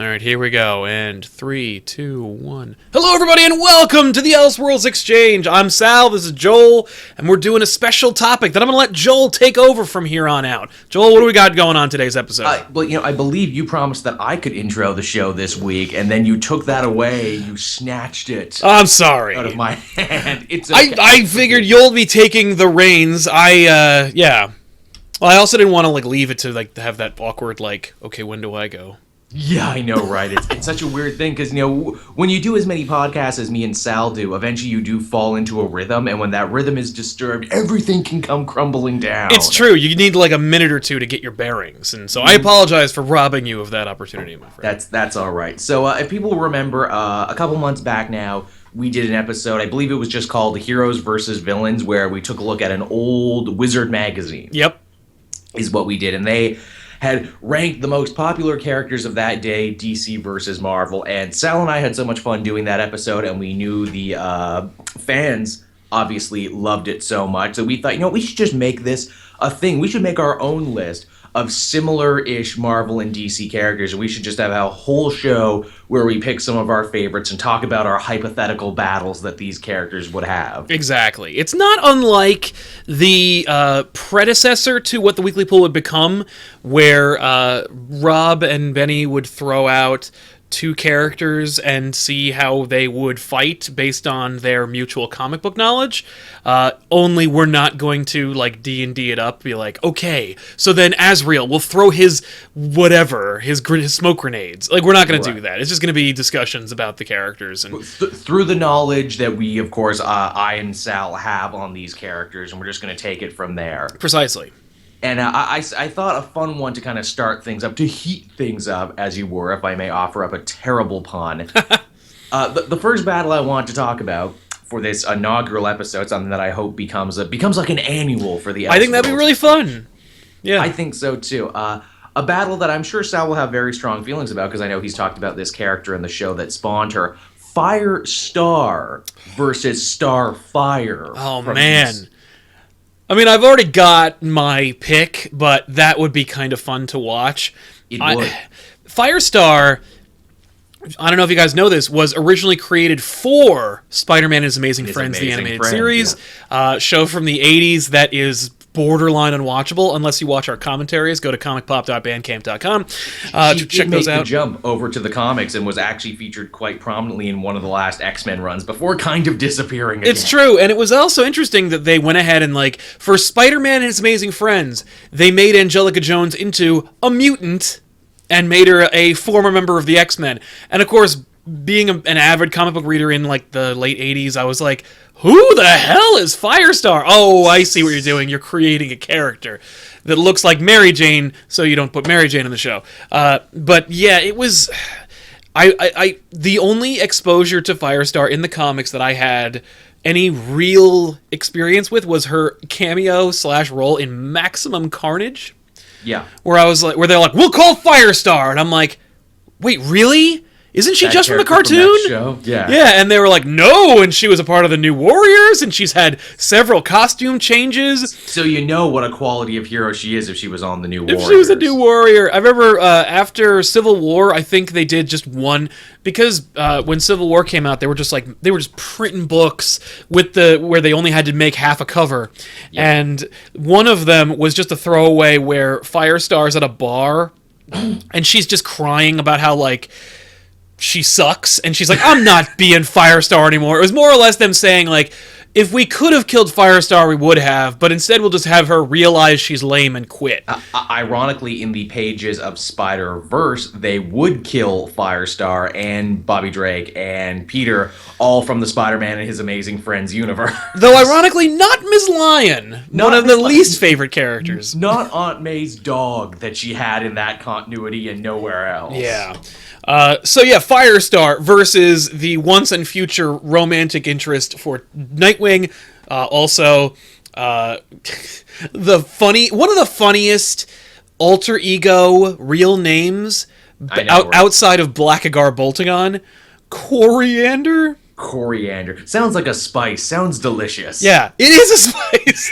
All right, here we go. And 3, 2, 1. Hello, everybody, and welcome to the Elseworlds Exchange. I'm Sal, this is Joel, and we're doing a special topic that I'm going to let Joel take over from here on out. Joel, what do we got going on today's episode? I believe you promised that I could intro the show this week, and then you took that away. You snatched it. I'm sorry. Out of my hand. It's okay. I figured you'll be taking the reins. Yeah. Well, I also didn't want to leave it to have that awkward okay, when do I go? Yeah, I know, right? It's such a weird thing because, when you do as many podcasts as me and Sal do, eventually you do fall into a rhythm, and when that rhythm is disturbed, everything can come crumbling down. It's true. You need a minute or two to get your bearings, and so I apologize for robbing you of that opportunity, my friend. That's all right. So if people remember, a couple months back now, we did an episode, I believe it was just called Heroes versus Villains, where we took a look at an old Wizard magazine. Yep. Is what we did, and they had ranked the most popular characters of that day, DC versus Marvel, and Sal and I had so much fun doing that episode, and we knew the fans obviously loved it so much, so we thought, we should just make this a thing. We should make our own list of similar-ish Marvel and DC characters, and we should just have a whole show where we pick some of our favorites and talk about our hypothetical battles that these characters would have. Exactly. It's not unlike the predecessor to what the Weekly Pool would become, where Rob and Benny would throw out two characters and see how they would fight based on their mutual comic book knowledge. Only we're not going to D&D it up, be okay, so then Azrael will throw his whatever, his smoke grenades. We're not going to do that. It's just going to be discussions about the characters. And through the knowledge that we, of course, I and Sal have on these characters, and we're just going to take it from there. Precisely. And I thought a fun one to kind of start things up, to heat things up, as you were, if I may offer up a terrible pun. The first battle I want to talk about for this inaugural episode, something that I hope becomes like an annual for the Elseworlds. I think that'd be really fun. Yeah. I think so, too. A battle that I'm sure Sal will have very strong feelings about, because I know he's talked about this character in the show that spawned her. Firestar versus Starfire. Oh, man. I mean, I've already got my pick, but that would be kind of fun to watch. It would. Firestar, I don't know if you guys know this, was originally created for Spider-Man and His Amazing Friends, the animated series. Yeah. Show from the 80s that is borderline unwatchable unless you watch our commentaries. Go to ComicPOP.bandcamp.com to check those out. The jump over to the comics and was actually featured quite prominently in one of the last X-Men runs before kind of disappearing again. It's true, and it was also interesting that they went ahead and for Spider-Man and His Amazing Friends, they made Angelica Jones into a mutant and made her a former member of the X-Men. And of course, being an avid comic book reader in the late 80s, I was like, who the hell is Firestar? Oh, I see what you're doing. You're creating a character that looks like Mary Jane, so you don't put Mary Jane in the show. But yeah, it was... the only exposure to Firestar in the comics that I had any real experience with was her cameo/role in Maximum Carnage. Yeah. Where they're like, we'll call Firestar. And I'm like, wait, really? Isn't she just from the cartoon? From that show? Yeah. Yeah, and they were like, no, and she was a part of the New Warriors, and she's had several costume changes. So you know what a quality of hero she is if she was on the New Warriors. If she was a New Warrior. I remember after Civil War, I think they did just one, because when Civil War came out, they were just printing books with where they only had to make half a cover. Yep. And one of them was just a throwaway where Firestar's at a bar, and she's just crying about how, she sucks, and she's like, I'm not being Firestar anymore. It was more or less them saying, if we could have killed Firestar, we would have, but instead we'll just have her realize she's lame and quit. Ironically, in the pages of Spider-Verse, they would kill Firestar and Bobby Drake and Peter, all from the Spider-Man and His Amazing Friends universe. Though, ironically, not Ms. Lion, one of the least favorite characters. Not Aunt May's dog that she had in that continuity and nowhere else. Yeah. Firestar versus the once and future romantic interest for Nightwing. Also, one of the funniest alter ego real names outside of Blackagar Boltagon, Coriander. Coriander. Sounds like a spice. Sounds delicious. Yeah, it is a spice.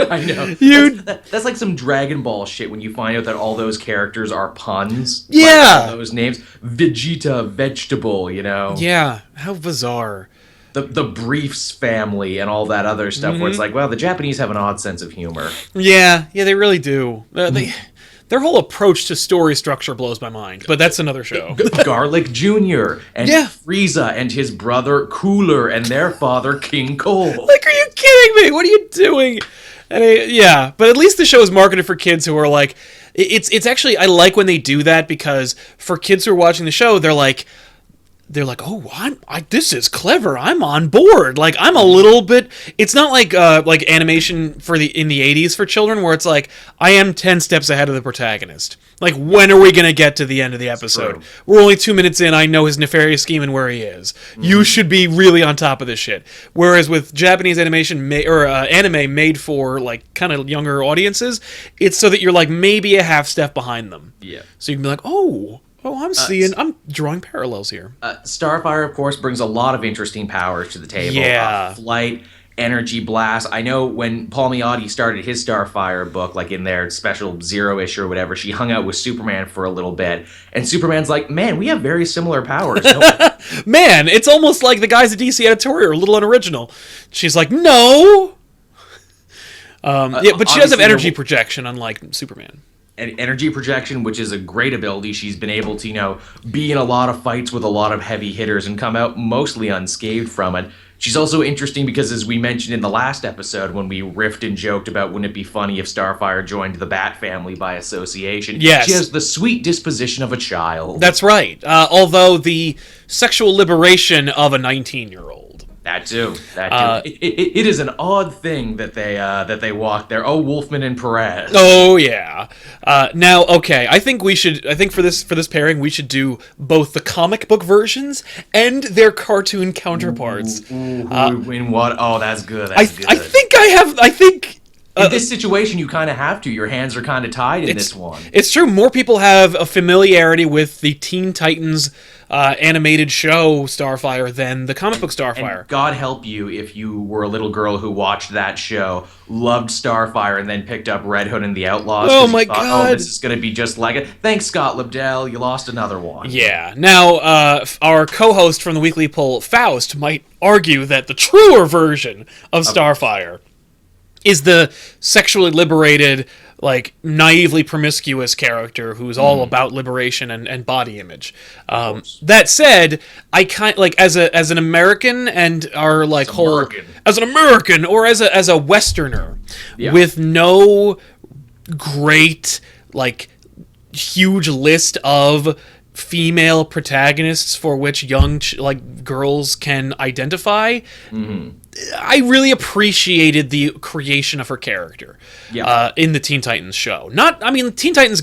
I know. That's like some Dragon Ball shit when you find out that all those characters are puns. Yeah. Like all those names. Vegeta, vegetable, you know? Yeah, how bizarre. The Briefs family and all that other stuff where it's like, well, the Japanese have an odd sense of humor. Yeah, they really do. Their whole approach to story structure blows my mind, but that's another show. Garlic Jr. and Frieza and his brother Cooler and their father King Cole. Like, are you kidding me? What are you doing? And yeah, but at least the show is marketed for kids who are like, it's actually, I like when they do that, because for kids who are watching the show, they're like, oh, this is clever. I'm on board. Like, I'm a little bit. It's not like animation in the 80s for children, where it's like, I am 10 steps ahead of the protagonist. Like, when are we gonna get to the end of the episode? We're only 2 minutes in. I know his nefarious scheme and where he is. You should be really on top of this shit. Whereas with Japanese animation anime made for like kind of younger audiences, it's so that you're like maybe a half step behind them. Yeah. So you can be like, I'm drawing parallels here. Starfire, of course, brings a lot of interesting powers to the table. Yeah. Flight, energy blast. I know when Paul Miotti started his Starfire book, like in their special Zero issue or whatever, she hung out with Superman for a little bit. And Superman's like, man, we have very similar powers, don't we? Man, it's almost like the guys at DC Editorial are a little unoriginal. She's like, no! But she does have energy projection, unlike Superman. Energy projection, which is a great ability. She's been able to, be in a lot of fights with a lot of heavy hitters and come out mostly unscathed from it. She's also interesting because, as we mentioned in the last episode when we riffed and joked about wouldn't it be funny if Starfire joined the Bat family by association, yes. She has the sweet disposition of a child. That's right. Although the sexual liberation of a 19-year-old. That too. It is an odd thing that they walk there. Oh, Wolfman and Perez. Oh yeah. Now, okay. I think for this pairing we should do both the comic book versions and their cartoon counterparts. In what? Oh, that's good. I think. In this situation, you kind of have to. Your hands are kind of tied in this one. It's true. More people have a familiarity with the Teen Titans animated show Starfire than the comic book Starfire. And God help you if you were a little girl who watched that show, loved Starfire, and then picked up Red Hood and the Outlaws. Oh my God! Oh, this is going to be just like it. Thanks, Scott Lobdell. You lost another one. Yeah. Now, our co-host from the Weekly Poll, Faust, might argue that the truer version of Starfire is the sexually liberated, like, naively promiscuous character who's all about liberation and body image. That said, I as an American and our like as an American or as a Westerner with no great like huge list of female protagonists for which young girls can identify. I really appreciated the creation of her character in the Teen Titans show. Teen Titans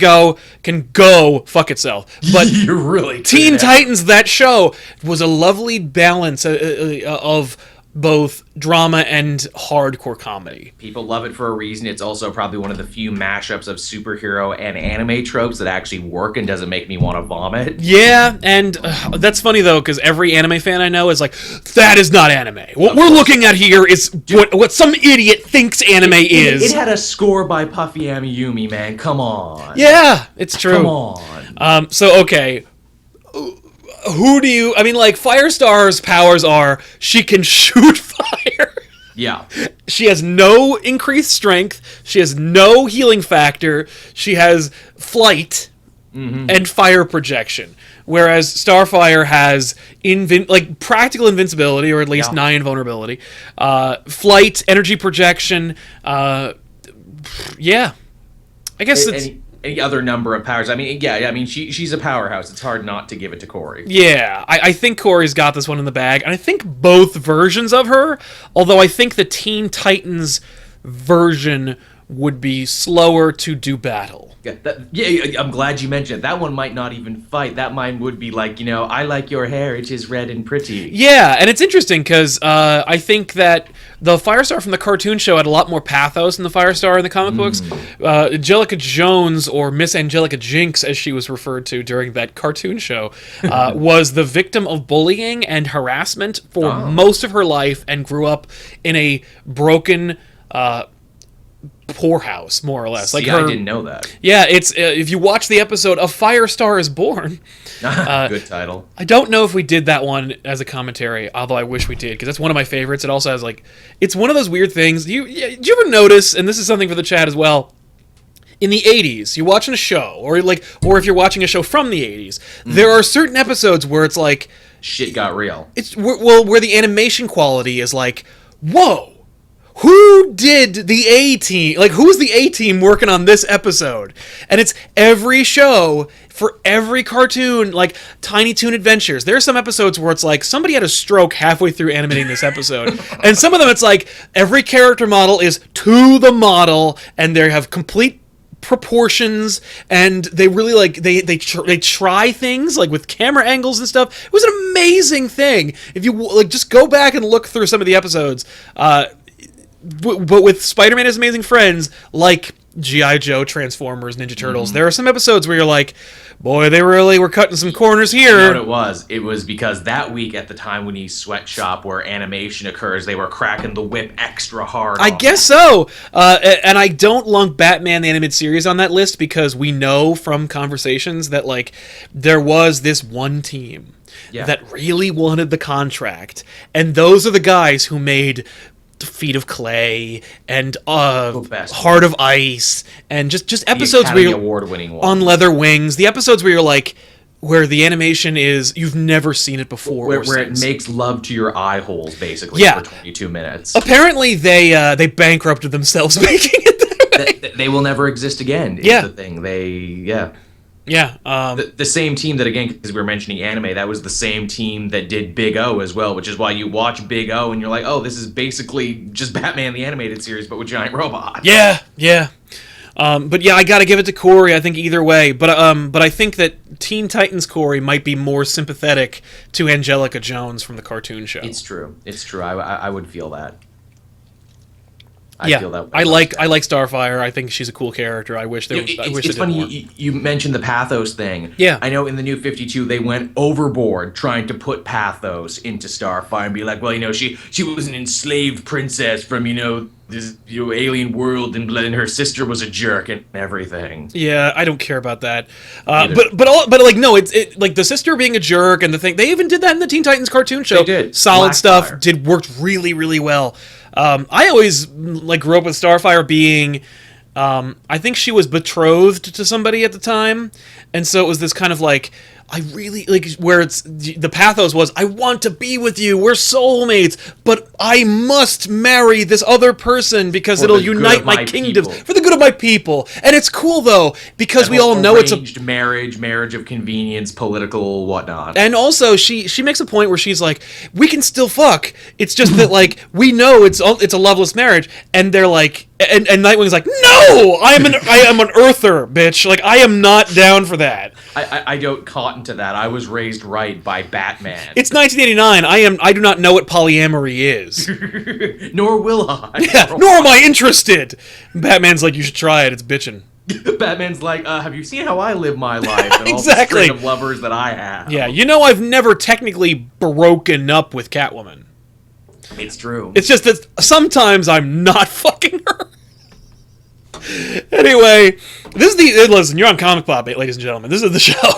can go fuck itself, but you're really Teen Titans, that show was a lovely balance of both drama and hardcore comedy. People love it for a reason. It's also probably one of the few mashups of superhero and anime tropes that actually work and doesn't make me want to vomit. Yeah, and that's funny though, because every anime fan I know is like, that is not anime. What we're looking at here is what some idiot thinks anime is. It had a score by Puffy Amiyumi, man. Come on. Yeah, it's true. Come on. So, okay. Firestar's powers are she can shoot fire. Yeah. She has no increased strength. She has no healing factor. She has flight and fire projection. Whereas Starfire has practical invincibility, or at least nigh invulnerability. Flight, energy projection. I guess it's... Any other number of powers. She's a powerhouse. It's hard not to give it to Corey. Yeah, I think Corey's got this one in the bag. And I think both versions of her, although I think the Teen Titans version would be slower to do battle. Yeah, I'm glad you mentioned it. That one might not even fight. That mine would be like, I like your hair, it is red and pretty. Yeah, and it's interesting because I think that the Firestar from the cartoon show had a lot more pathos than the Firestar in the comic books. Angelica Jones, or Miss Angelica Jinx, as she was referred to during that cartoon show, was the victim of bullying and harassment for most of her life and grew up in a broken poorhouse, more or less. See, I didn't know that. Yeah, it's if you watch the episode "A Firestar is Born." Good title. I don't know if we did that one as a commentary, although I wish we did, because that's one of my favorites. It also has it's one of those weird things. Do you ever notice? And this is something for the chat as well. In the 80s, you're watching a show, or if you're watching a show from the 80s, there are certain episodes where it's like shit got real. It's where the animation quality is like, whoa. Who did the A-Team? Who's the A-Team working on this episode? And it's every show for every cartoon, like Tiny Toon Adventures. There are some episodes where it's like somebody had a stroke halfway through animating this episode. And some of them it's like every character model is to the model, and they have complete proportions, and they really they try things with camera angles and stuff. It was an amazing thing. If you just go back and look through some of the episodes, but with Spider-Man and His Amazing Friends, like G.I. Joe, Transformers, Ninja Turtles, there are some episodes where you're like, boy, they really were cutting some corners here. You know what it was? It was because that week at the time when he's sweatshop where animation occurs, they were cracking the whip extra hard. I guess so. And I don't lump Batman the Animated Series on that list because we know from conversations that there was this one team that really wanted the contract. And those are the guys who made Feet of Clay and Heart of Ice and just episodes where you're award-winning one. On Leather Wings, the episodes where you're where the animation is you've never seen it before, where it makes love to your eye holes basically for 22 minutes. Apparently they bankrupted themselves making it. They will never exist again. Is the thing. The same team that, again, because we were mentioning anime, that was the same team that did Big O as well, which is why you watch Big O and you're like, oh, this is basically just Batman the Animated Series, but with giant robots. Yeah. But yeah, I gotta give it to Corey, I think, either way. But I think that Teen Titans Corey might be more sympathetic to Angelica Jones from the cartoon show. It's true. I would feel that. I feel that way. I like Starfire. I think she's a cool character. I wish it's funny you mentioned the pathos thing. Yeah. I know in the New 52 they went overboard trying to put pathos into Starfire and be like, well, she was an enslaved princess from this alien world, and her sister was a jerk and everything. Yeah, I don't care about that. No, it's the sister being a jerk and the thing. They even did that in the Teen Titans cartoon show. They did. Solid stuff. Worked really, really well. I always grew up with Starfire being, I think she was betrothed to somebody at the time, and so it was this kind of I really where it's the pathos was, I want to be with you, we're soulmates, but I must marry this other person because it'll unite my kingdoms for the good of my people. And it's cool though because we all know it's a marriage of convenience, political whatnot. And also she makes a point where she's like, we can still fuck. It's just that we know it's a loveless marriage, and they're like. And Nightwing's like, no, I am an earther, bitch. I am not down for that. I don't cotton to that. I was raised right by Batman. It's 1989. I do not know what polyamory is. Nor will I. Yeah, nor am I interested. Batman's like, you should try it. It's bitchin'. Batman's like, have you seen how I live my life and all the string of lovers that I have? Yeah, I've never technically broken up with Catwoman. It's true. It's just that sometimes I'm not fucking her. Anyway, listen, you're on ComicPOP, ladies and gentlemen. This is the show.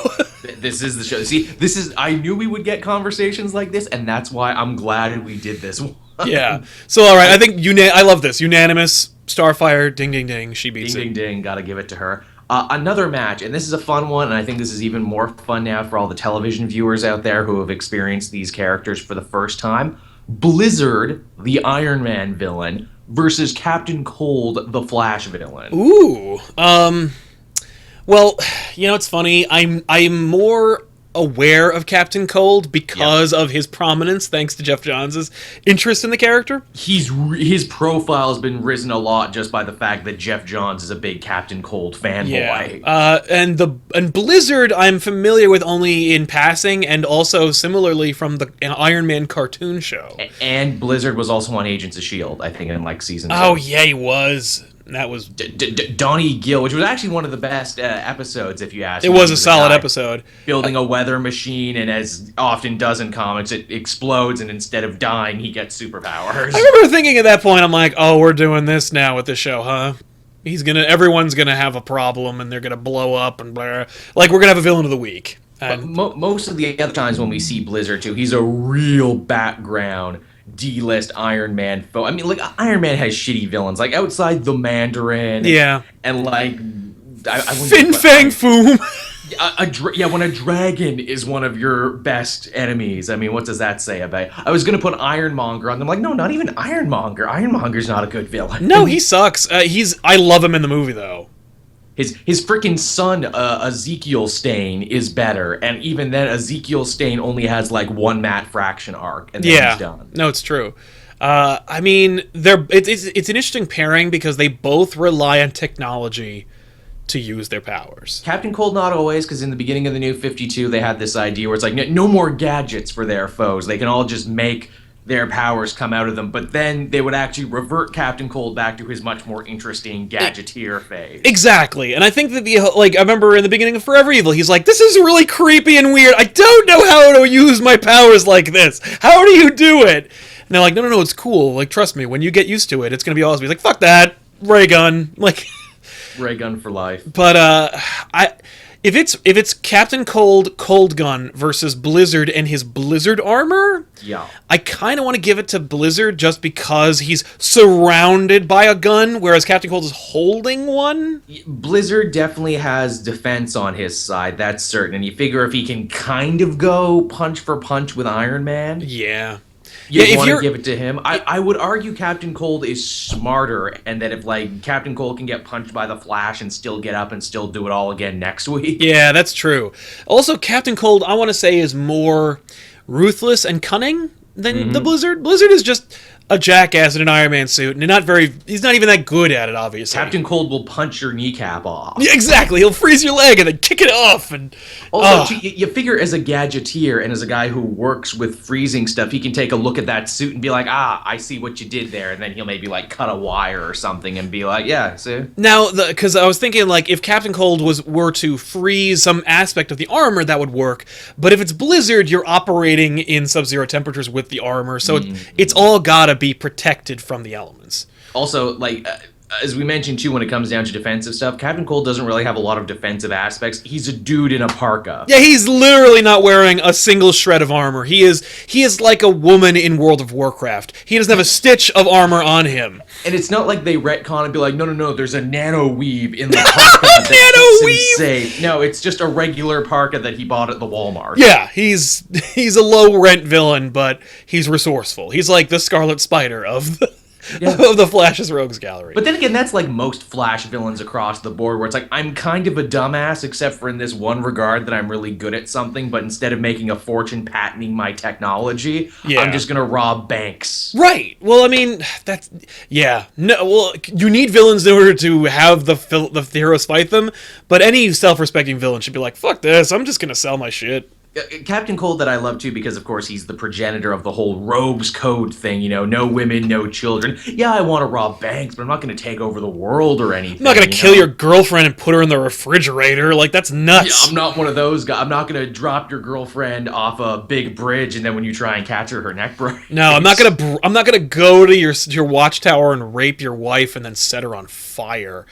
This is the show. See, I knew we would get conversations like this, and that's why I'm glad we did this one. Yeah. So, all right, I think I love this. Unanimous, Starfire, ding, ding, ding. She beats it. Ding, ding, ding. Gotta give it to her. Another match, and this is a fun one, and I think this is even more fun now for all the television viewers out there who have experienced these characters for the first time. Blizzard, the Iron Man villain, versus Captain Cold, the Flash villain. Ooh. Well, it's funny. I'm more aware of Captain Cold because of his prominence, thanks to Jeff Johns' interest in the character. His profile has been risen a lot just by the fact that Jeff Johns is a big Captain Cold fanboy. Yeah. And Blizzard I'm familiar with only in passing, and also similarly from the Iron Man cartoon show. And Blizzard was also on Agents of S.H.I.E.L.D., I think, in like season 2. Oh, yeah, he was. That was Donnie Gill, which was actually one of the best episodes, if you ask me. It was a solid episode. Building a weather machine, and as often does in comics, it explodes, and instead of dying, he gets superpowers. I remember thinking at that point, I'm like, oh, we're doing this now with the show, huh? Everyone's gonna have a problem, and they're gonna blow up, and blah. Like, we're gonna have a villain of the week. And Most of the other times when we see Blizzard, too, he's a real background D-list Iron Man foe. I mean, like, Iron Man has shitty villains, like outside the Mandarin. Yeah. And like, Fin Fang Foom. When a dragon is one of your best enemies, I mean, what does that say about? I was gonna put Ironmonger on them, like, no, not even Ironmonger. Ironmonger's not a good villain. No, he sucks. I love him in the movie though. His freaking son, Ezekiel Stain, is better, and even then, Ezekiel Stain only has like one Matt Fraction arc, and then he's done. No, it's true. I mean, it's an interesting pairing because they both rely on technology to use their powers. Captain Cold not always, because in the beginning of the New 52, they had this idea where it's like, no more gadgets for their foes. They can all just make their powers come out of them, but then they would actually revert Captain Cold back to his much more interesting gadgeteer phase. Exactly, and I think that I remember in the beginning of Forever Evil, he's like, this is really creepy and weird. I don't know how to use my powers like this. How do you do it? And they're like, no, it's cool. Like, trust me, when you get used to it, it's gonna be awesome. He's like, fuck that, ray gun, like. Ray gun for life. But if it's Captain Cold Gun versus Blizzard and his Blizzard armor, yeah, I kind of want to give it to Blizzard just because he's surrounded by a gun, whereas Captain Cold is holding one. Blizzard definitely has defense on his side, that's certain. And you figure if he can kind of go punch for punch with Iron Man, yeah. You want to give it to him. I would argue Captain Cold is smarter, and that if like Captain Cold can get punched by the Flash and still get up and still do it all again next week. Yeah, that's true. Also, Captain Cold, I want to say, is more ruthless and cunning than the Blizzard. Blizzard is just a jackass in an Iron Man suit, and he's not even that good at it, obviously. Captain Cold will punch your kneecap off. Yeah, exactly. He'll freeze your leg and then kick it off. And also, you figure as a gadgeteer and as a guy who works with freezing stuff, he can take a look at that suit and be like, I see what you did there. And then he'll maybe like cut a wire or something and be like, yeah, see? Now, because I was thinking, like, if Captain Cold were to freeze some aspect of the armor, that would work. But if it's Blizzard, you're operating in sub-zero temperatures with the armor, so it's all gotta be protected from the elements. Also, like, as we mentioned too, when it comes down to defensive stuff, Captain Cold doesn't really have a lot of defensive aspects. He's a dude in a parka. Yeah, he's literally not wearing a single shred of armor. He is like a woman in World of Warcraft. He doesn't have a stitch of armor on him. And it's not like they retcon and be like, no, there's a nano weave in the parka that keeps him safe. No, it's just a regular parka that he bought at the Walmart. Yeah, he's a low rent villain, but he's resourceful. He's like the Scarlet Spider of the Flash's Rogues Gallery. But then again, that's like most Flash villains across the board, where it's like, I'm kind of a dumbass, except for in this one regard that I'm really good at something, but instead of making a fortune patenting my technology, I'm just going to rob banks. Right. Well, I mean, that's... Yeah. No. Well, you need villains in order to have the heroes fight them, but any self-respecting villain should be like, fuck this, I'm just going to sell my shit. Captain Cold that I love too, because of course he's the progenitor of the whole rogues code thing, no women, no children. Yeah, I want to rob banks, but I'm not going to take over the world or anything. I'm not going to kill your girlfriend and put her in the refrigerator. Like, that's nuts. Yeah, I'm not one of those guys. I'm not going to drop your girlfriend off a big bridge and then when you try and catch her neck breaks. No, I'm not going to go to your watchtower and rape your wife and then set her on fire.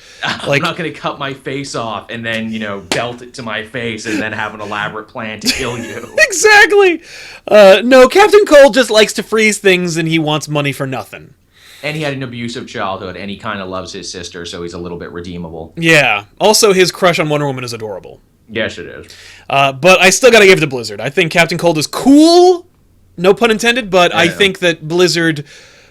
Like, I'm not going to cut my face off and then, belt it to my face and then have an elaborate plan to kill you. Exactly. No, Captain Cold just likes to freeze things and he wants money for nothing. And he had an abusive childhood and he kind of loves his sister, so he's a little bit redeemable. Yeah. Also, his crush on Wonder Woman is adorable. Yes, it is. But I still gotta give it to Blizzard. I think Captain Cold is cool, no pun intended, but I think that Blizzard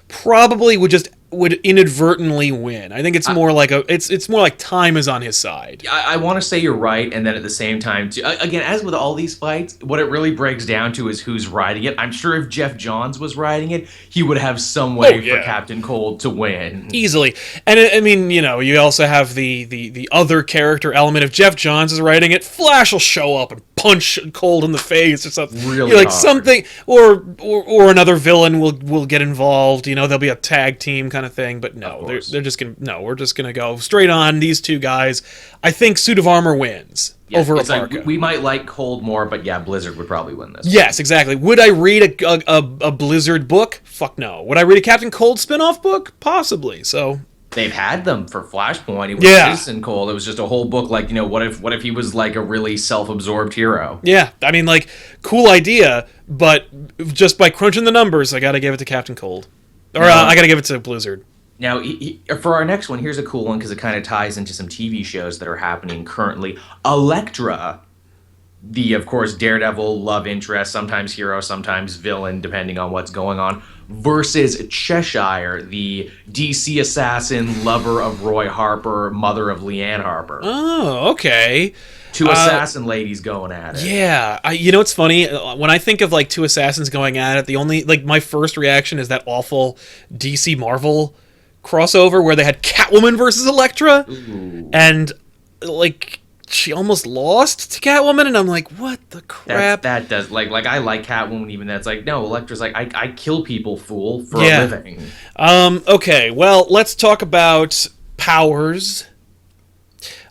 probably would just would inadvertently win. I think it's more like it's more like time is on his side. I want to say you're right, and then at the same time, too, again, as with all these fights, what it really breaks down to is who's riding it. I'm sure if Jeff Johns was riding it, he would have some way for Captain Cold to win easily. And I mean, you also have the other character element. If Jeff Johns is riding it, Flash will show up and punch Cold in the face or something. Really hard. Something, or another villain will get involved. There'll be a tag team kind of thing. But no, they're just gonna we're just gonna go straight on these two guys. I think Suit of Armor wins over a Parka. We might like Cold more, but yeah, Blizzard would probably win this. Yes, exactly. Would I read a Blizzard book? Fuck no. Would I read a Captain Cold spin-off book? Possibly. So they've had them for Flashpoint. It was Citizen Cold. It was just a whole book. Like, what if he was like a really self-absorbed hero? Yeah, I mean, like, cool idea, but just by crunching the numbers, I gotta give it to Captain Cold, or I gotta give it to Blizzard. Now, for our next one, here's a cool one because it kind of ties into some TV shows that are happening currently. Elektra, the, of course, Daredevil love interest, sometimes hero, sometimes villain, depending on what's going on, versus Cheshire, the DC assassin, lover of Roy Harper, mother of Leanne Harper. Oh, okay. Two assassin ladies going at it. Yeah. It's funny. When I think of, like, two assassins going at it, the only, like, my first reaction is that awful DC Marvel crossover where they had Catwoman versus Elektra. Ooh. And, like, she almost lost to Catwoman, and I'm like, what the crap? That does, like I like Catwoman, even that's like, no, Elektra's like, I kill people, fool, for a living. Okay, well, let's talk about powers.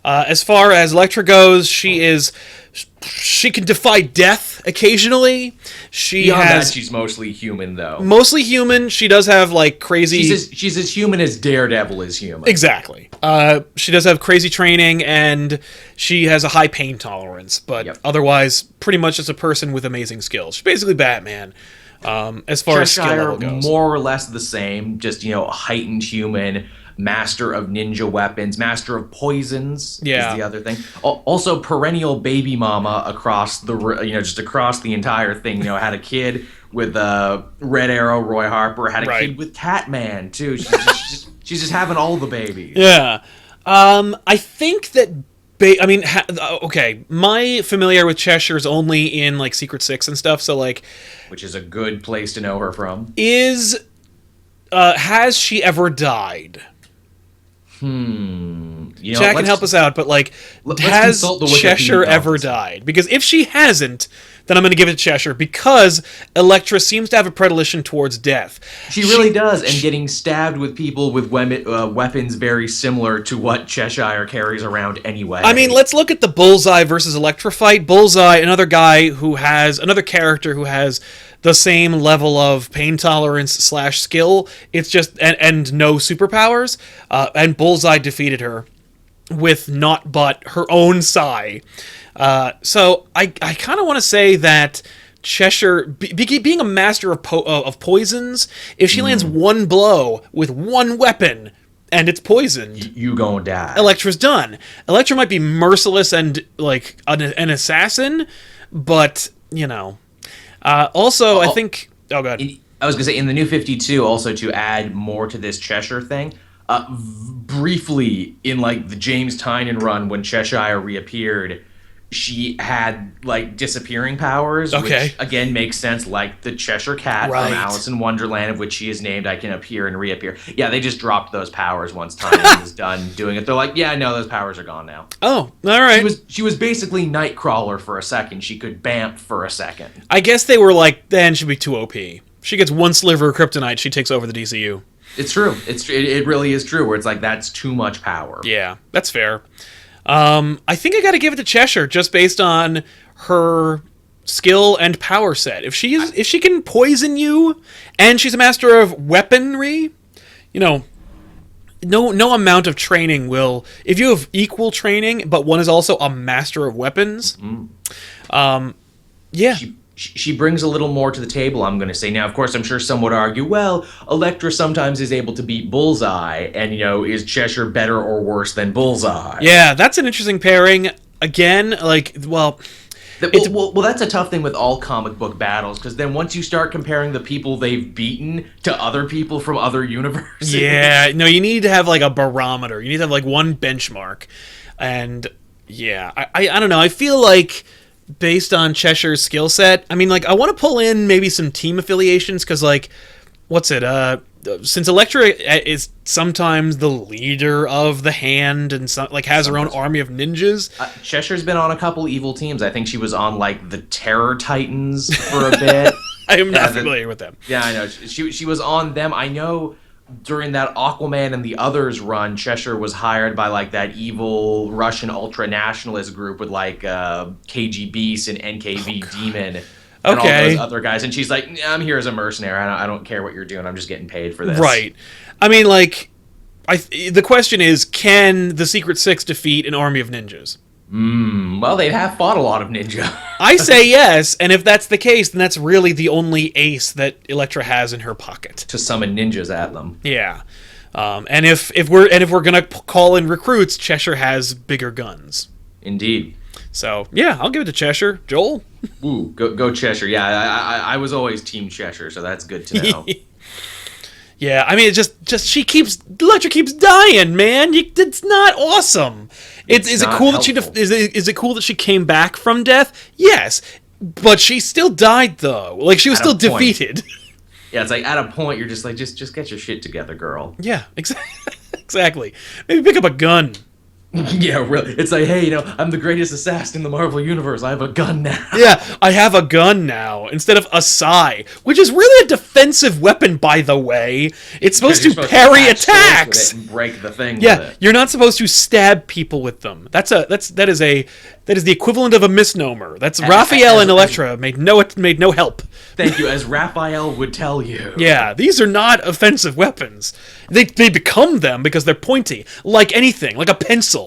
As far as Elektra goes, she can defy death occasionally. Beyond that, she's mostly human, though. Mostly human. She does have, like, crazy... She's as human as Daredevil is human. Exactly. She does have crazy training, and she has a high pain tolerance, but otherwise, pretty much just a person with amazing skills. She's basically Batman, as far as skill level goes. More or less the same, just, a heightened human... master of ninja weapons, master of poisons is the other thing. Also, perennial baby mama across just across the entire thing. Had a kid with Red Arrow, Roy Harper. Had a kid with Catman too. She's just having all the babies. Yeah, I think that. Okay, my familiar with Cheshire is only in, like, Secret Six and stuff. So, like, which is a good place to know her from. Has she ever died? Jack can help us out, but, like, has Cheshire ever died? Because if she hasn't, then I'm going to give it to Cheshire, because Elektra seems to have a predilection towards death. She really does, and getting stabbed with people with weapons very similar to what Cheshire carries around anyway. I mean, let's look at the Bullseye versus Elektra fight. Bullseye, another character who has the same level of pain tolerance / skill. It's just and no superpowers. And Bullseye defeated her with naught but her own sigh. So I kind of want to say that Cheshire, being a master of poisons, if she lands one blow with one weapon and it's poisoned, you gonna die. Elektra's done. Elektra might be merciless and, like, an assassin, but also, I think... Oh, God. I was going to say, in the New 52, also to add more to this Cheshire thing, briefly, in, like, the James Tynion run, when Cheshire reappeared, she had, like, disappearing powers, which, again, makes sense, like the Cheshire Cat from Alice in Wonderland, of which she is named, I can appear and reappear. Yeah, they just dropped those powers once Tynion was done doing it. They're like, yeah, no, those powers are gone now. Oh, all right. She was basically Nightcrawler for a second. She could bamf for a second. I guess they were like, then she'd be too OP. She gets one sliver of kryptonite, she takes over the DCU. It's true. It really is true, where it's like, that's too much power. Yeah, that's fair. I think I got to give it to Cheshire just based on her skill and power set. If she can poison you, and she's a master of weaponry, no amount of training will. If you have equal training, but one is also a master of weapons, yeah. She brings a little more to the table, I'm going to say. Now, of course, I'm sure some would argue, well, Elektra sometimes is able to beat Bullseye, and, is Cheshire better or worse than Bullseye? Yeah, that's an interesting pairing. Again, like, well, Well, that's a tough thing with all comic book battles, because then once you start comparing the people they've beaten to other people from other universes... Yeah, no, you need to have, like, a barometer. You need to have, like, one benchmark. And, yeah, I don't know. I feel like, based on Cheshire's skill set, I mean, like, I want to pull in maybe some team affiliations, because, like, since Elektra is sometimes the leader of the Hand and has her own army of ninjas. Cheshire's been on a couple evil teams. I think she was on like the Terror Titans for a bit. I am not familiar with them. Yeah, I know. She was on them. I know during that Aquaman and the Others run, Cheshire was hired by like that evil Russian ultra-nationalist group with like KG Beast and NKV Demon. And all those other guys, and she's like, I'm here as a mercenary. I don't care what you're doing. I'm just getting paid for this. Right. I mean, like, the question is, can the Secret Six defeat an army of ninjas? Well, they have fought a lot of ninja. I say yes, and if that's the case, then that's really the only ace that Elektra has in her pocket to summon ninjas at them. Yeah. And if we're gonna call in recruits, Cheshire has bigger guns. Indeed. So, yeah, I'll give it to Cheshire. Joel? Ooh, go Cheshire. Yeah, I was always Team Cheshire, so that's good to know. Yeah, I mean, Elektra keeps dying, man. It's not awesome. Is it cool that is it cool that she came back from death? Yes, but she still died though. Like, she was still defeated. Yeah, it's like at a point you're just like, just get your shit together, girl. Yeah, exactly. Maybe pick up a gun. Yeah, really. It's like, hey, I'm the greatest assassin in the Marvel Universe. I have a gun now. Yeah, I have a gun now instead of a sai, which is really a defensive weapon, by the way. It's supposed to parry attacks and break the thing. Yeah, with it. You're not supposed to stab people with them. That is the equivalent of a misnomer. That's Raphael and Elektra made no help. Thank you, as Raphael would tell you. Yeah, these are not offensive weapons. They become them because they're pointy, like anything, like a pencil.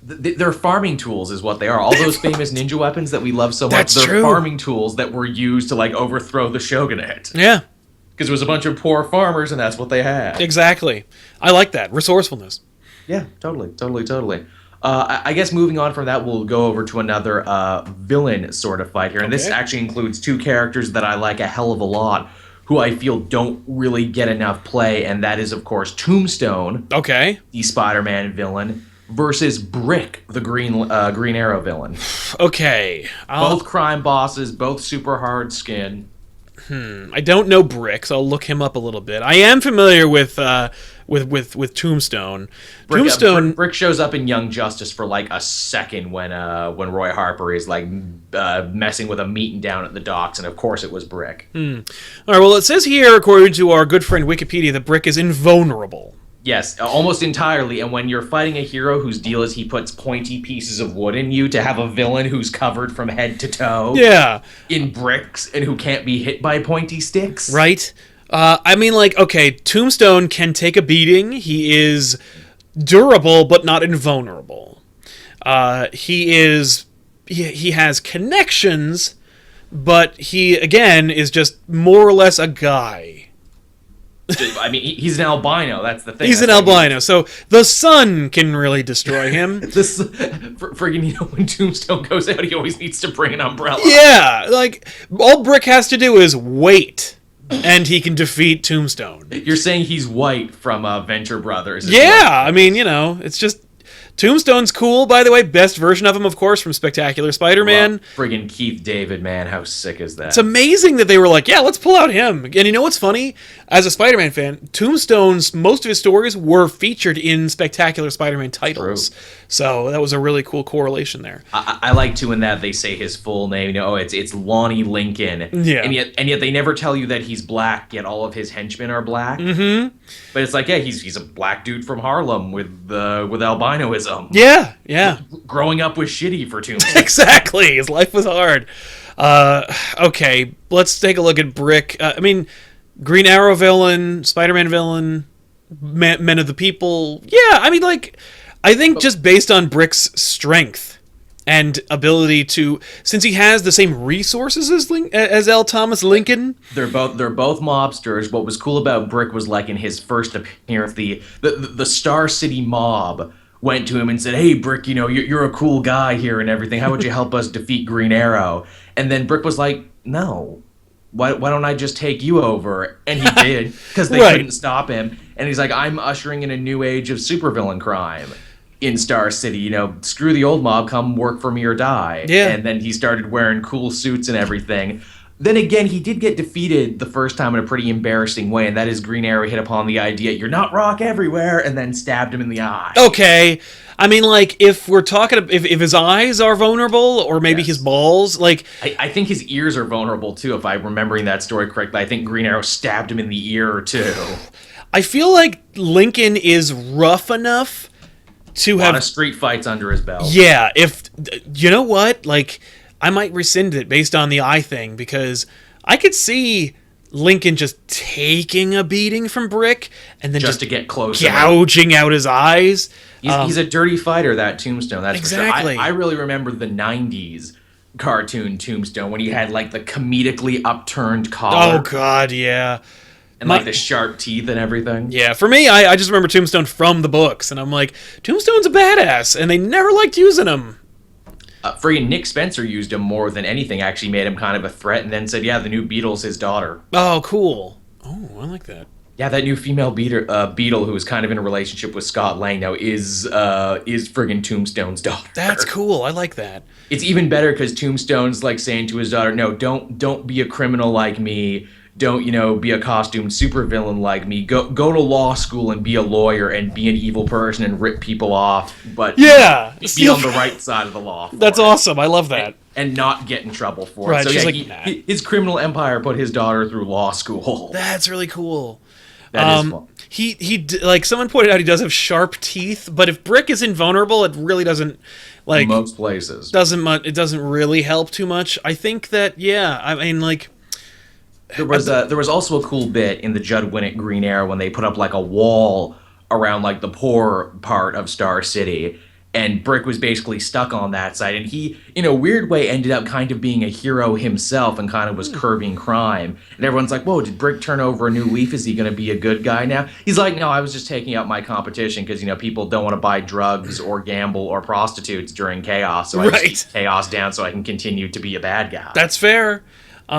They're farming tools is what they are. All those famous ninja weapons that we love so much, they're true. Farming tools that were used to like overthrow the shogunate. Yeah. Because it was a bunch of poor farmers and that's what they had. Exactly. I like that. Resourcefulness. Yeah, totally. I guess moving on from that, we'll go over to another villain sort of fight here. And this actually includes two characters that I like a hell of a lot, who I feel don't really get enough play. And that is, of course, Tombstone. Okay. The Spider-Man villain. Versus Brick, the Green Arrow villain. Okay. Both crime bosses, both super hard skin. I don't know Brick, so I'll look him up a little bit. I am familiar with Tombstone. Brick shows up in Young Justice for like a second when Roy Harper is like messing with a meeting down at the docks, and of course it was Brick. All right. Well, it says here, according to our good friend Wikipedia, that Brick is invulnerable. Yes, almost entirely. And when you're fighting a hero whose deal is he puts pointy pieces of wood in you, to have a villain who's covered from head to toe in bricks and who can't be hit by pointy sticks. Right? I mean, like, okay, Tombstone can take a beating. He is durable, but not invulnerable. He has connections, but he, again, is just more or less a guy. I mean, he's an albino. That's the thing. He's an albino, so the sun can really destroy him. Friggin', when Tombstone goes out, he always needs to bring an umbrella. Yeah, like, all Brick has to do is wait, and he can defeat Tombstone. You're saying he's white from Venture Brothers. Yeah, I mean, it's just... Tombstone's cool, by the way. Best version of him, of course, from Spectacular Spider-Man. Well, friggin' Keith David, man. How sick is that? It's amazing that they were like, yeah, let's pull out him. And you know what's funny? As a Spider-Man fan, Tombstone's, most of his stories were featured in Spectacular Spider-Man titles. True. So that was a really cool correlation there. I like, too, in that they say his full name. It's Lonnie Lincoln. Yeah. And yet they never tell you that he's black, yet all of his henchmen are black. Mm-hmm. But it's like, yeah, he's a black dude from Harlem with albinoism. Yeah. Growing up was shitty for Tombstone. Exactly. His life was hard. Okay, let's take a look at Brick. Green Arrow villain, Spider-Man villain, Men of the People. Yeah, I mean, like, I think just based on Brick's strength and ability to, since he has the same resources as L. Thomas Lincoln. They're both mobsters. What was cool about Brick was, like, in his first appearance, the Star City mob went to him and said, "Hey, Brick, you're a cool guy here and everything. How would you help us defeat Green Arrow?" And then Brick was like, "No. Why don't I just take you over?" And he did, because they couldn't stop him. And he's like, "I'm ushering in a new age of supervillain crime in Star City. Screw the old mob, come work for me or die." Yeah. And then he started wearing cool suits and everything. Then again, he did get defeated the first time in a pretty embarrassing way, and that is Green Arrow hit upon the idea, "You're not rock everywhere," and then stabbed him in the eye. Okay. I mean, like, if we're talking, if his eyes are vulnerable, or maybe his balls, like... I think his ears are vulnerable, too, if I'm remembering that story correctly. I think Green Arrow stabbed him in the ear or two. I feel like Lincoln is rough enough to have... A lot of street fights under his belt. Yeah, you know what? Like, I might rescind it based on the eye thing, because I could see Lincoln just taking a beating from Brick and then just to get closer, gouging out his eyes. He's a dirty fighter, that Tombstone. That's exactly. For sure. I really remember the '90s cartoon Tombstone when he had like the comedically upturned collar. Oh God, yeah. And like the sharp teeth and everything. Yeah, for me, I just remember Tombstone from the books, and I'm like, Tombstone's a badass, and they never liked using him. Friggin' Nick Spencer used him more than anything, actually made him kind of a threat, and then said, "Yeah, the new Beetle's his daughter." Oh, cool. Oh, I like that. Yeah, that new female Beetle who is kind of in a relationship with Scott Lang now is friggin' Tombstone's daughter. That's cool. I like that. It's even better because Tombstone's like saying to his daughter, "No, don't be a criminal like me. Don't, be a costumed supervillain like me. Go to law school and be a lawyer and be an evil person and rip people off, but be on the right side of the law." That's awesome. I love that. And not get in trouble for right, it. So yeah, his criminal empire put his daughter through law school. That's really cool. That is fun. He like someone pointed out, he does have sharp teeth, but if Brick is invulnerable, it really doesn't like most places. It doesn't really help too much. I think that I mean like. There was also a cool bit in the Judd Winnick Green Arrow when they put up like a wall around like the poor part of Star City, and Brick was basically stuck on that side, and he, in a weird way, ended up kind of being a hero himself and kind of was curbing crime. And everyone's like, "Whoa, did Brick turn over a new leaf? Is he going to be a good guy now?" He's like, "No, I was just taking out my competition because people don't want to buy drugs or gamble or prostitutes during chaos, so I just keep chaos down so I can continue to be a bad guy." That's fair.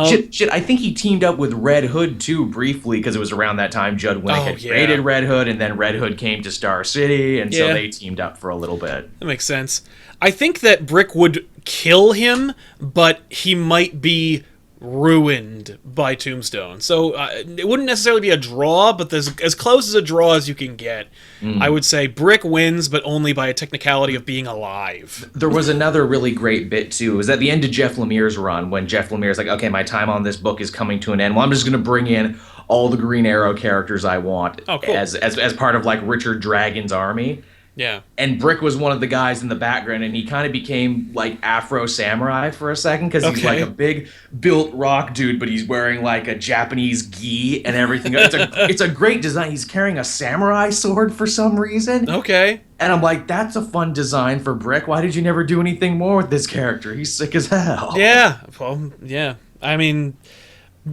Shit, I think he teamed up with Red Hood, too, briefly, because it was around that time Judd Winnick had created Red Hood, and then Red Hood came to Star City, and so they teamed up for a little bit. That makes sense. I think that Brick would kill him, but he might be ruined by Tombstone. So it wouldn't necessarily be a draw, but there's as close as a draw as you can get. I would say Brick wins, but only by a technicality of being alive. There was another really great bit, too. It was at the end of Jeff Lemire's run, when Jeff Lemire's like, "Okay, my time on this book is coming to an end. Well, I'm just going to bring in all the Green Arrow characters I want as part of, like, Richard Dragon's army." Yeah. And Brick was one of the guys in the background, and he kind of became like Afro Samurai for a second, because he's like a big built rock dude, but he's wearing like a Japanese gi and everything. It's a great design. He's carrying a samurai sword for some reason. Okay. And I'm like, that's a fun design for Brick. Why did you never do anything more with this character? He's sick as hell. Yeah. Well, yeah. I mean,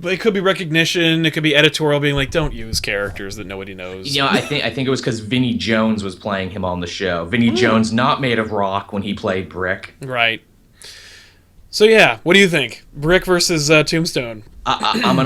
it could be recognition. It could be editorial being like, don't use characters that nobody knows. I think it was because Vinnie Jones was playing him on the show. Vinnie Jones, not made of rock when he played Brick. Right. So yeah, what do you think? Brick versus Tombstone. I'm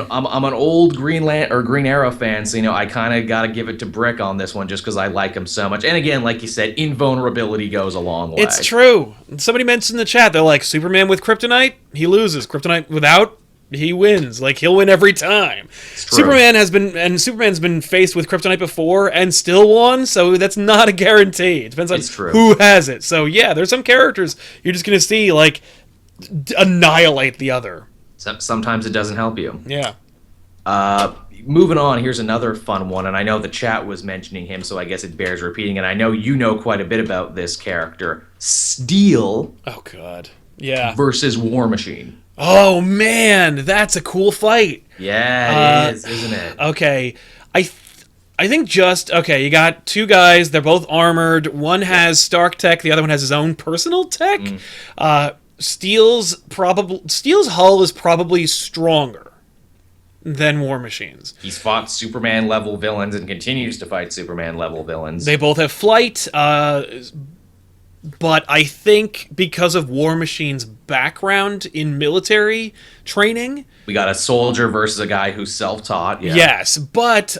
an old Green Arrow fan, so I kind of got to give it to Brick on this one just because I like him so much. And again, like you said, invulnerability goes a long way. It's true. Somebody mentioned in the chat, they're like, Superman with kryptonite, he loses. Kryptonite without, he wins. Like, he'll win every time. Superman's been faced with kryptonite before and still won, so that's not a guarantee. It depends on who has it. So yeah, there's some characters you're just gonna see like annihilate the other. Sometimes it doesn't help you. Yeah. Moving on, here's another fun one, and I know the chat was mentioning him, so I guess it bears repeating, and I know you know quite a bit about this character. Steel. Oh god. Yeah. Versus War Machine. Oh man, that's a cool fight. Yeah, it is, isn't it? Okay, I think you got two guys. They're both armored. One has Stark tech. The other one has his own personal tech. Steel's hull is probably stronger. than War Machine's. He's fought Superman-level villains and continues to fight Superman-level villains. They both have flight, but I think because of War Machine's background in military training... We got a soldier versus a guy who's self-taught. Yeah. Yes, but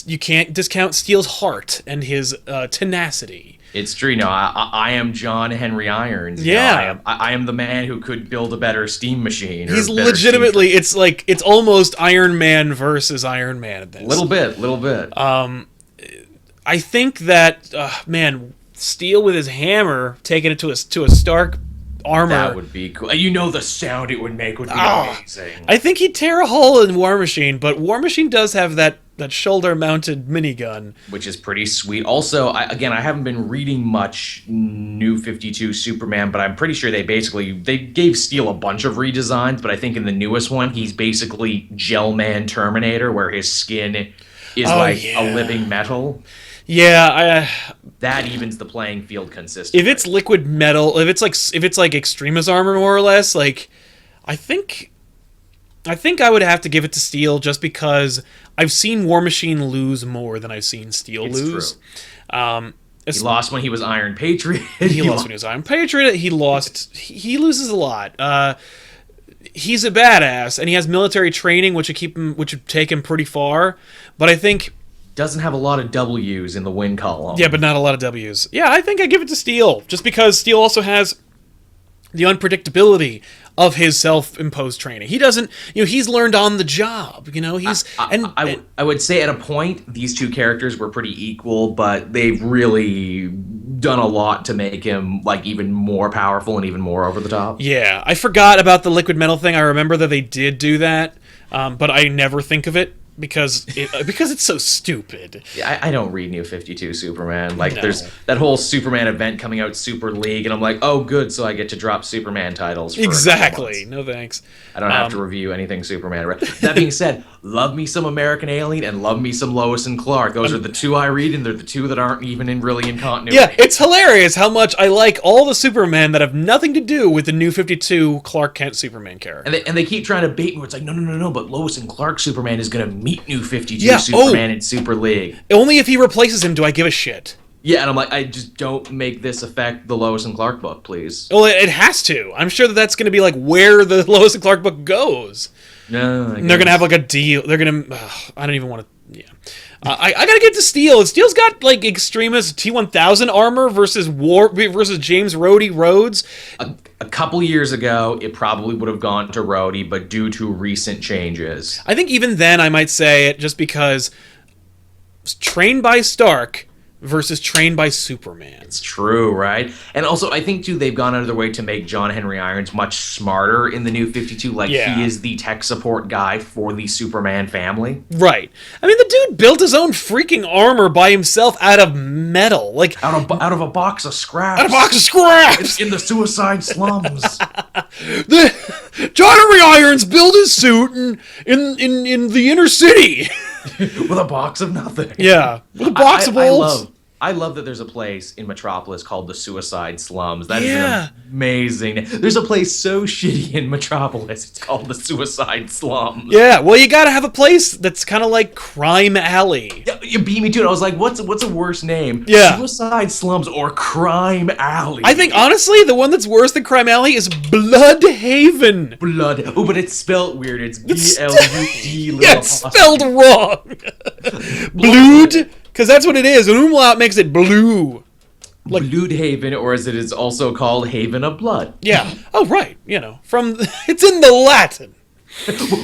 you can't discount Steel's heart and his tenacity. It's true. No, I am John Henry Irons. Yeah. I am the man who could build a better steam machine. He's legitimately, it's almost Iron Man versus Iron Man at this. Little bit. I think that, Steel with his hammer, taking it to a Stark armor. That would be cool. You know the sound it would make would be amazing. I think he'd tear a hole in War Machine, but War Machine does have that shoulder-mounted minigun. Which is pretty sweet. Also, I haven't been reading much New 52 Superman, but I'm pretty sure they gave Steel a bunch of redesigns, but I think in the newest one, he's basically Gel Man Terminator, where his skin is a living metal. Yeah, that evens the playing field consistently. If it's liquid metal, if it's like Extremis armor more or less, like I think I would have to give it to Steel just because I've seen War Machine lose more than I've seen Steel lose. True. He lost when he was Iron Patriot. He lost when he was Iron Patriot. He loses a lot. He's a badass and he has military training which would take him pretty far, but I think doesn't have a lot of W's in the win column. Yeah, but not a lot of W's. Yeah, I think I give it to Steel just because Steel also has the unpredictability of his self-imposed training. He doesn't, he's learned on the job. I would say at a point these two characters were pretty equal, but they've really done a lot to make him like even more powerful and even more over the top. Yeah, I forgot about the liquid metal thing. I remember that they did do that, but I never think of it. Because it's so stupid. Yeah, I don't read New 52 Superman. There's that whole Superman event coming out, Super League, and I'm like, oh, good, so I get to drop Superman titles. Exactly. No thanks. I don't have to review anything Superman. That being said, love me some American Alien and love me some Lois and Clark. Those are the two I read, and they're the two that aren't even really in continuity. Yeah, it's hilarious how much I like all the Superman that have nothing to do with the New 52 Clark Kent Superman character. And they keep trying to bait me where it's like, no, but Lois and Clark Superman is going to meet New 52 Superman in Super League. Only if he replaces him do I give a shit. Yeah, and I'm like, I just don't make this affect the Lois and Clark book, please. Well, it has to. I'm sure that's going to be like where the Lois and Clark book goes. No, they're going to have like a deal. They're going to... I don't even want to... Yeah. I got to get to Steel. Steel's got like Extremis T-1000 armor versus James Rhodey Rhodes. A couple years ago, it probably would have gone to Rhodey, but due to recent changes. I think even then I might say it just because trained by Stark versus trained by Superman. It's true, right? And also, I think, too, they've gone out of their way to make John Henry Irons much smarter in the New 52. He is the tech support guy for the Superman family. Right. I mean, the dude built his own freaking armor by himself out of metal. Out of a box of scraps. Out of a box of scraps! It's in the suicide slums. John Henry Irons built his suit in the inner city. With a box of nothing. Yeah. With a box of bolts. I love that there's a place in Metropolis called the Suicide Slums. That is an amazing... There's a place so shitty in Metropolis, it's called the Suicide Slums. Yeah, well, you gotta have a place that's kind of like Crime Alley. Yeah, you beat me to it. I was like, what's a worse name? Yeah. Suicide Slums or Crime Alley? I think, honestly, the one that's worse than Crime Alley is Bloodhaven. Oh, but it's spelled weird. It's B-L-U-D. Yeah, it's spelled wrong. Blood... Because that's what it is. An umlaut makes it blue. Like Bloodhaven, or as it is also called, Haven of Blood. Yeah. Oh, right. It's in the Latin.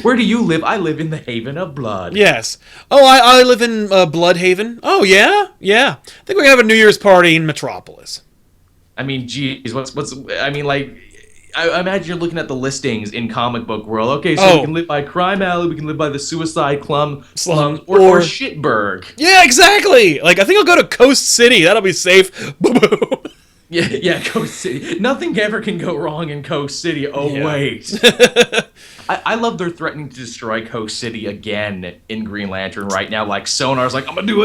Where do you live? I live in the Haven of Blood. Yes. Oh, I live in Bloodhaven. Oh, yeah? Yeah. I think we're going to have a New Year's party in Metropolis. I mean, geez, I imagine you're looking at the listings in comic book world. Okay, so we can live by Crime Alley, we can live by the Suicide Slums, or Shitburg. Yeah, exactly. I think I'll go to Coast City. That'll be safe. Yeah, Coast City. Nothing ever can go wrong in Coast City. Oh, yeah. Wait. I love they're threatening to destroy Coast City again in Green Lantern right now. Sonar's like, I'm gonna do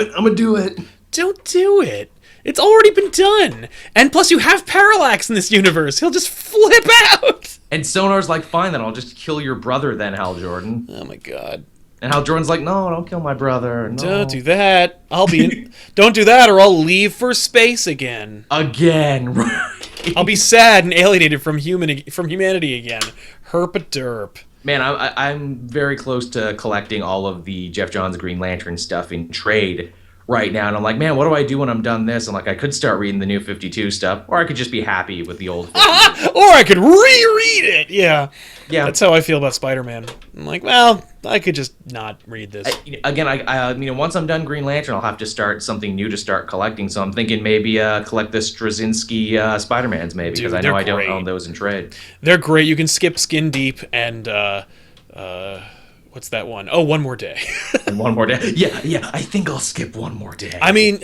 it. Don't do it. It's already been done. And plus you have Parallax in this universe. He'll just flip out. And Sonar's like, fine, then I'll just kill your brother then, Hal Jordan. Oh my god. And how Jordan's like, no, don't kill my brother. No. Don't do that. Don't do that, or I'll leave for space again. Again, right? I'll be sad and alienated from humanity again. Herp-a-derp. Man, I'm very close to collecting all of the Jeff Johns Green Lantern stuff in trade right now, and I'm like, man, what do I do when I'm done this? I'm like, I could start reading the new 52 stuff, or I could just be happy with the old 52. Or I could reread it. Yeah. That's how I feel about Spider-Man. I'm like, well, I could just not read this. Again, once I'm done Green Lantern, I'll have to start something new to start collecting. So I'm thinking maybe collect the Straczynski Spider-Mans, maybe, because I know I don't own those in trade. They're great. You can skip Skin Deep and what's that one? Oh, One More Day. And One More Day. Yeah. I think I'll skip One More Day. I mean,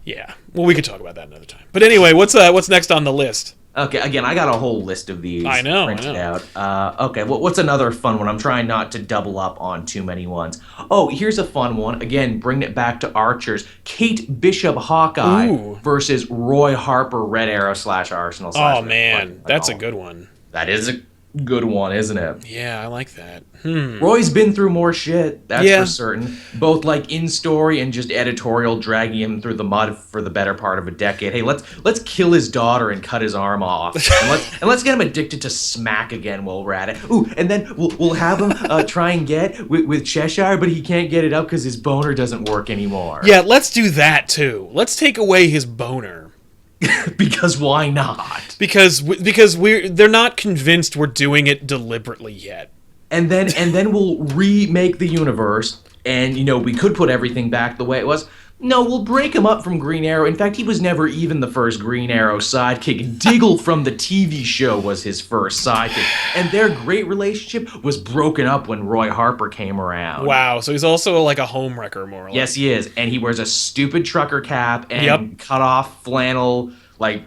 yeah. Well, we could talk about that another time. But anyway, what's next on the list? Okay, again, I got a whole list of these printed out. Okay, what's another fun one? I'm trying not to double up on too many ones. Oh, here's a fun one. Again, bringing it back to Archers. Kate Bishop Hawkeye versus Roy Harper Red Arrow / Arsenal. Oh, man, that's a good one. That is a good one, isn't it? Yeah, I like that. Roy's been through more shit, that's for certain. Both like in story and just editorial, dragging him through the mud for the better part of a decade. Hey, let's kill his daughter and cut his arm off, and let's get him addicted to smack again while we're at it. Ooh, and then we'll have him try and get with Cheshire, but he can't get it up because his boner doesn't work anymore. Yeah, let's do that too. Let's take away his boner. Because why not? Because they're not convinced we're doing it deliberately yet. And then we'll remake the universe, and we could put everything back the way it was. No, we'll break him up from Green Arrow. In fact, he was never even the first Green Arrow sidekick. Diggle from the TV show was his first sidekick, and their great relationship was broken up when Roy Harper came around. Wow, so he's also like a homewrecker, more or less. Yes, he is, and he wears a stupid trucker cap and cut off flannel like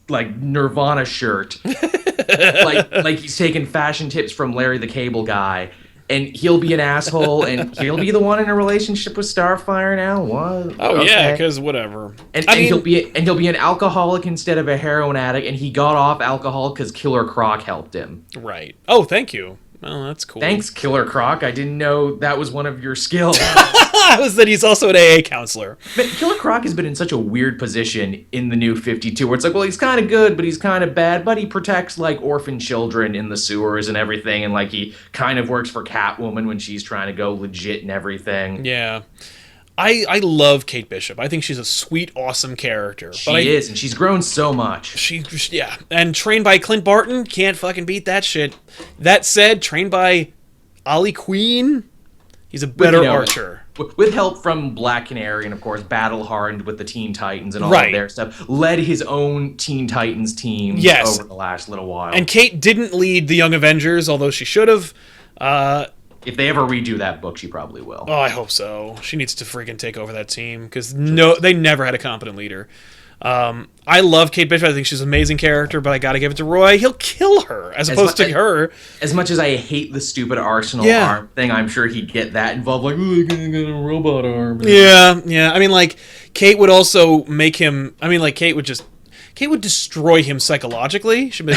Nirvana shirt, like he's taking fashion tips from Larry the Cable Guy. And he'll be an asshole, and he'll be the one in a relationship with Starfire now. What? Oh okay. Yeah, because whatever. And he'll be an alcoholic instead of a heroin addict, and he got off alcohol because Killer Croc helped him. Right. Oh, thank you. Oh, that's cool. Thanks, Killer Croc. I didn't know that was one of your skills. Was that he's also an AA counselor. But Killer Croc has been in such a weird position in the new 52, where it's like, well, he's kind of good, but he's kind of bad, but he protects, like, orphan children in the sewers and everything, and, like, he kind of works for Catwoman when she's trying to go legit and everything. Yeah. I love Kate Bishop. I think she's a sweet, awesome character. She is, and she's grown so much. Yeah. And trained by Clint Barton, can't fucking beat that shit. That said, trained by Ollie Queen, he's a better archer. With help from Black Canary and, of course, battle-hardened with the Teen Titans and all of their stuff. Led his own Teen Titans team over the last little while. And Kate didn't lead the Young Avengers, although she should have. If they ever redo that book, she probably will. Oh, I hope so. She needs to freaking take over that team, because they never had a competent leader. I love Kate Bishop. I think she's an amazing character, but I gotta give it to Roy. He'll kill her, as opposed to her. As much as I hate the stupid Arsenal arm thing, I'm sure he'd get that involved, like, oh, I got a robot arm. Yeah. I mean, like, Kate would also make him... I mean, like, Kate would destroy him psychologically. She'd be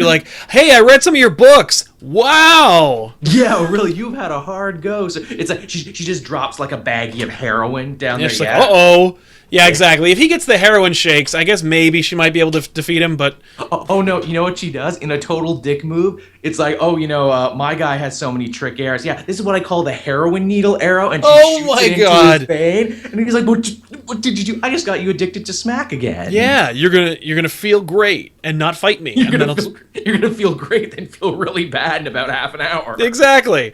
like, hey, I read some of your books. Wow. Yeah, really, you've had a hard go. So it's like she just drops like a baggie of heroin down there. She's like, uh-oh. Yeah, exactly. If he gets the heroin shakes, I guess maybe she might be able to defeat him, but... Oh, no, you know what she does? In a total dick move, it's like, my guy has so many trick arrows. Yeah, this is what I call the heroin needle arrow, and she shoots it into his vein. And he's like, what did you do? I just got you addicted to smack again. Yeah, you're gonna feel great and not fight me. You're gonna feel great, then feel really bad in about half an hour. Exactly.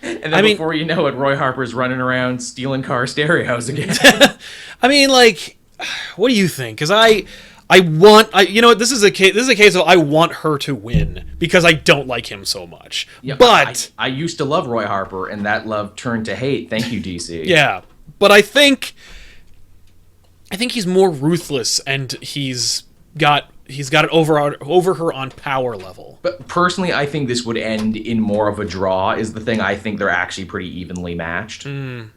And then before you know it, Roy Harper's running around stealing car stereos again. I mean, like, what do you think? Because this is a case of I want her to win because I don't like him so much. Yeah, but I used to love Roy Harper, and that love turned to hate. Thank you, DC. Yeah, but I think he's more ruthless, and he's got it over her on power level. But personally, I think this would end in more of a draw, is the thing. I think they're actually pretty evenly matched. Now,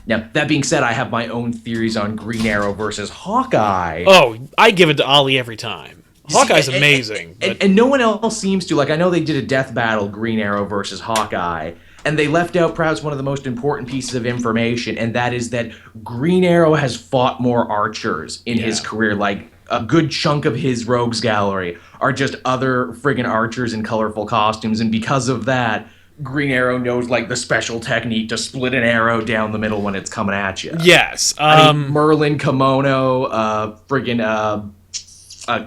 that being said, I have my own theories on Green Arrow versus Hawkeye. Oh, I give it to Ollie every time. Hawkeye's amazing. And no one else seems to. Like, I know they did a death battle, Green Arrow versus Hawkeye, And they left out perhaps one of the most important pieces of information, and that is that Green Arrow has fought more archers in his career. Like, a good chunk of his rogues gallery are just other friggin' archers in colorful costumes, and because of that, Green Arrow knows, like, the special technique to split an arrow down the middle when it's coming at you. Yes. I mean, Merlin, Kimono,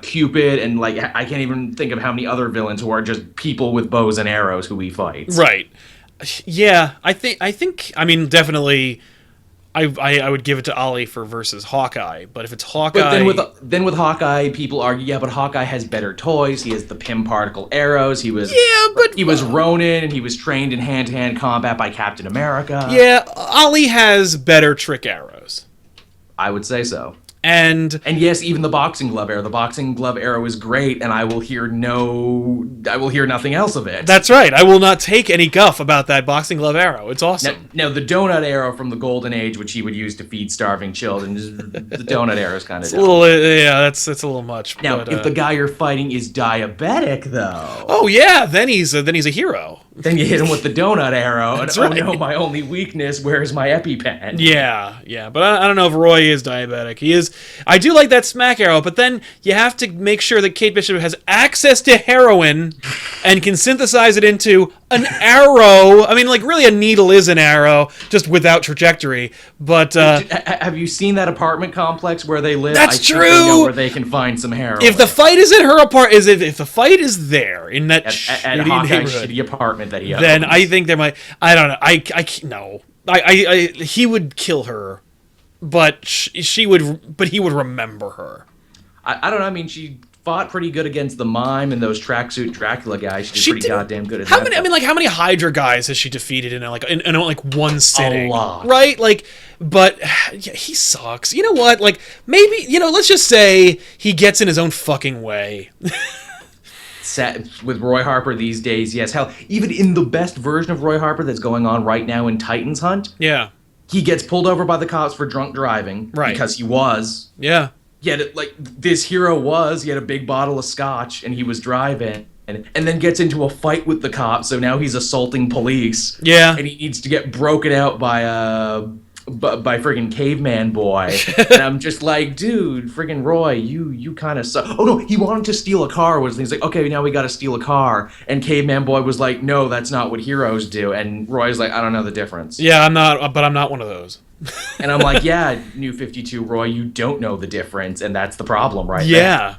Cupid, and, like, I can't even think of how many other villains who are just people with bows and arrows who he fights. Right. Yeah, I think. I mean, definitely. I would give it to Ollie for versus Hawkeye, but if it's Hawkeye, but then with Hawkeye, people argue, yeah, but Hawkeye has better toys. He has the Pym particle arrows. He was Ronin, and he was trained in hand-to-hand combat by Captain America. Yeah, Ollie has better trick arrows. I would say so. And yes, even the boxing glove arrow. The boxing glove arrow is great, and I will hear nothing else of it. That's right. I will not take any guff about that boxing glove arrow. It's awesome. Now the donut arrow from the Golden Age, which he would use to feed starving children, the donut arrow is kind of that's a little much. Now, but, if the guy you're fighting is diabetic, though, oh yeah, then he's a hero. Then you hit him with the donut arrow, and That's right. Oh no, my only weakness, where's my EpiPen? Yeah, but I don't know if Roy is diabetic. He is. I do like that smack arrow, but then you have to make sure that Kate Bishop has access to heroin and can synthesize it into an arrow. I mean, like, really, a needle is an arrow, just without trajectory. But have you seen that apartment complex where they live? That's true. Think they know where they can find some heroin. If the fight is in her apartment, if the fight is there in that at shitty Hawkeye's neighborhood, shitty apartment that he owns, then I think there might. I don't know. He would kill her, but she would. But he would remember her. I don't know. I mean, she fought pretty good against the Mime and those tracksuit Dracula guys. She did pretty goddamn good at how that. many? I mean, like, how many Hydra guys has she defeated in one sitting? A lot, right? Like, but yeah, he sucks. You know what? Like, maybe let's just say he gets in his own fucking way. With Roy Harper these days, yes. Hell, even in the best version of Roy Harper that's going on right now in Titans Hunt, yeah, he gets pulled over by the cops for drunk driving, right? Because he was, yeah. Yet, like, this hero he had a big bottle of scotch and he was driving, and then gets into a fight with the cops. So now he's assaulting police. Yeah, and he needs to get broken out by friggin' Caveman Boy. And I'm just like, dude, friggin' Roy, you kind of suck. Oh no, he wanted to steal a car. He's like, okay, now we got to steal a car. And Caveman Boy was like, no, that's not what heroes do. And Roy's like, I don't know the difference. Yeah, I'm not one of those. And I'm like, yeah, New 52, Roy, you don't know the difference, and that's the problem, right? Yeah.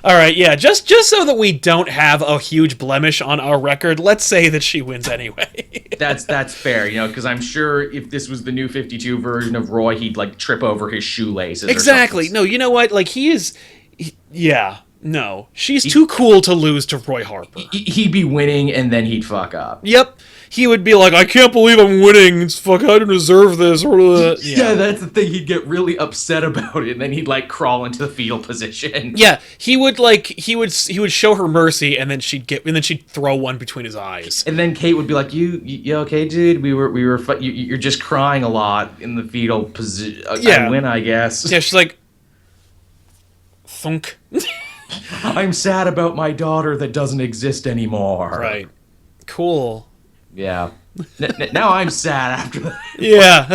All right, yeah. Just so that we don't have a huge blemish on our record, let's say that she wins anyway. That's fair, because I'm sure if this was the New 52 version of Roy, he'd like trip over his shoelaces. Exactly. Or something. No, you know what? Like, yeah. No, she's too cool to lose to Roy Harper. He'd be winning, and then he'd fuck up. Yep. He would be like, I can't believe I'm winning. It's fuck, I didn't deserve this. Yeah, that's the thing. He'd get really upset about it, and then he'd like crawl into the fetal position. Yeah, he would show her mercy, and then she'd throw one between his eyes. And then Kate would be like, "You okay, dude? You're just crying a lot in the fetal position. Yeah. I win, I guess." Yeah, she's like, thunk. I'm sad about my daughter that doesn't exist anymore. Right. Cool. Yeah. Now I'm sad after that. Yeah.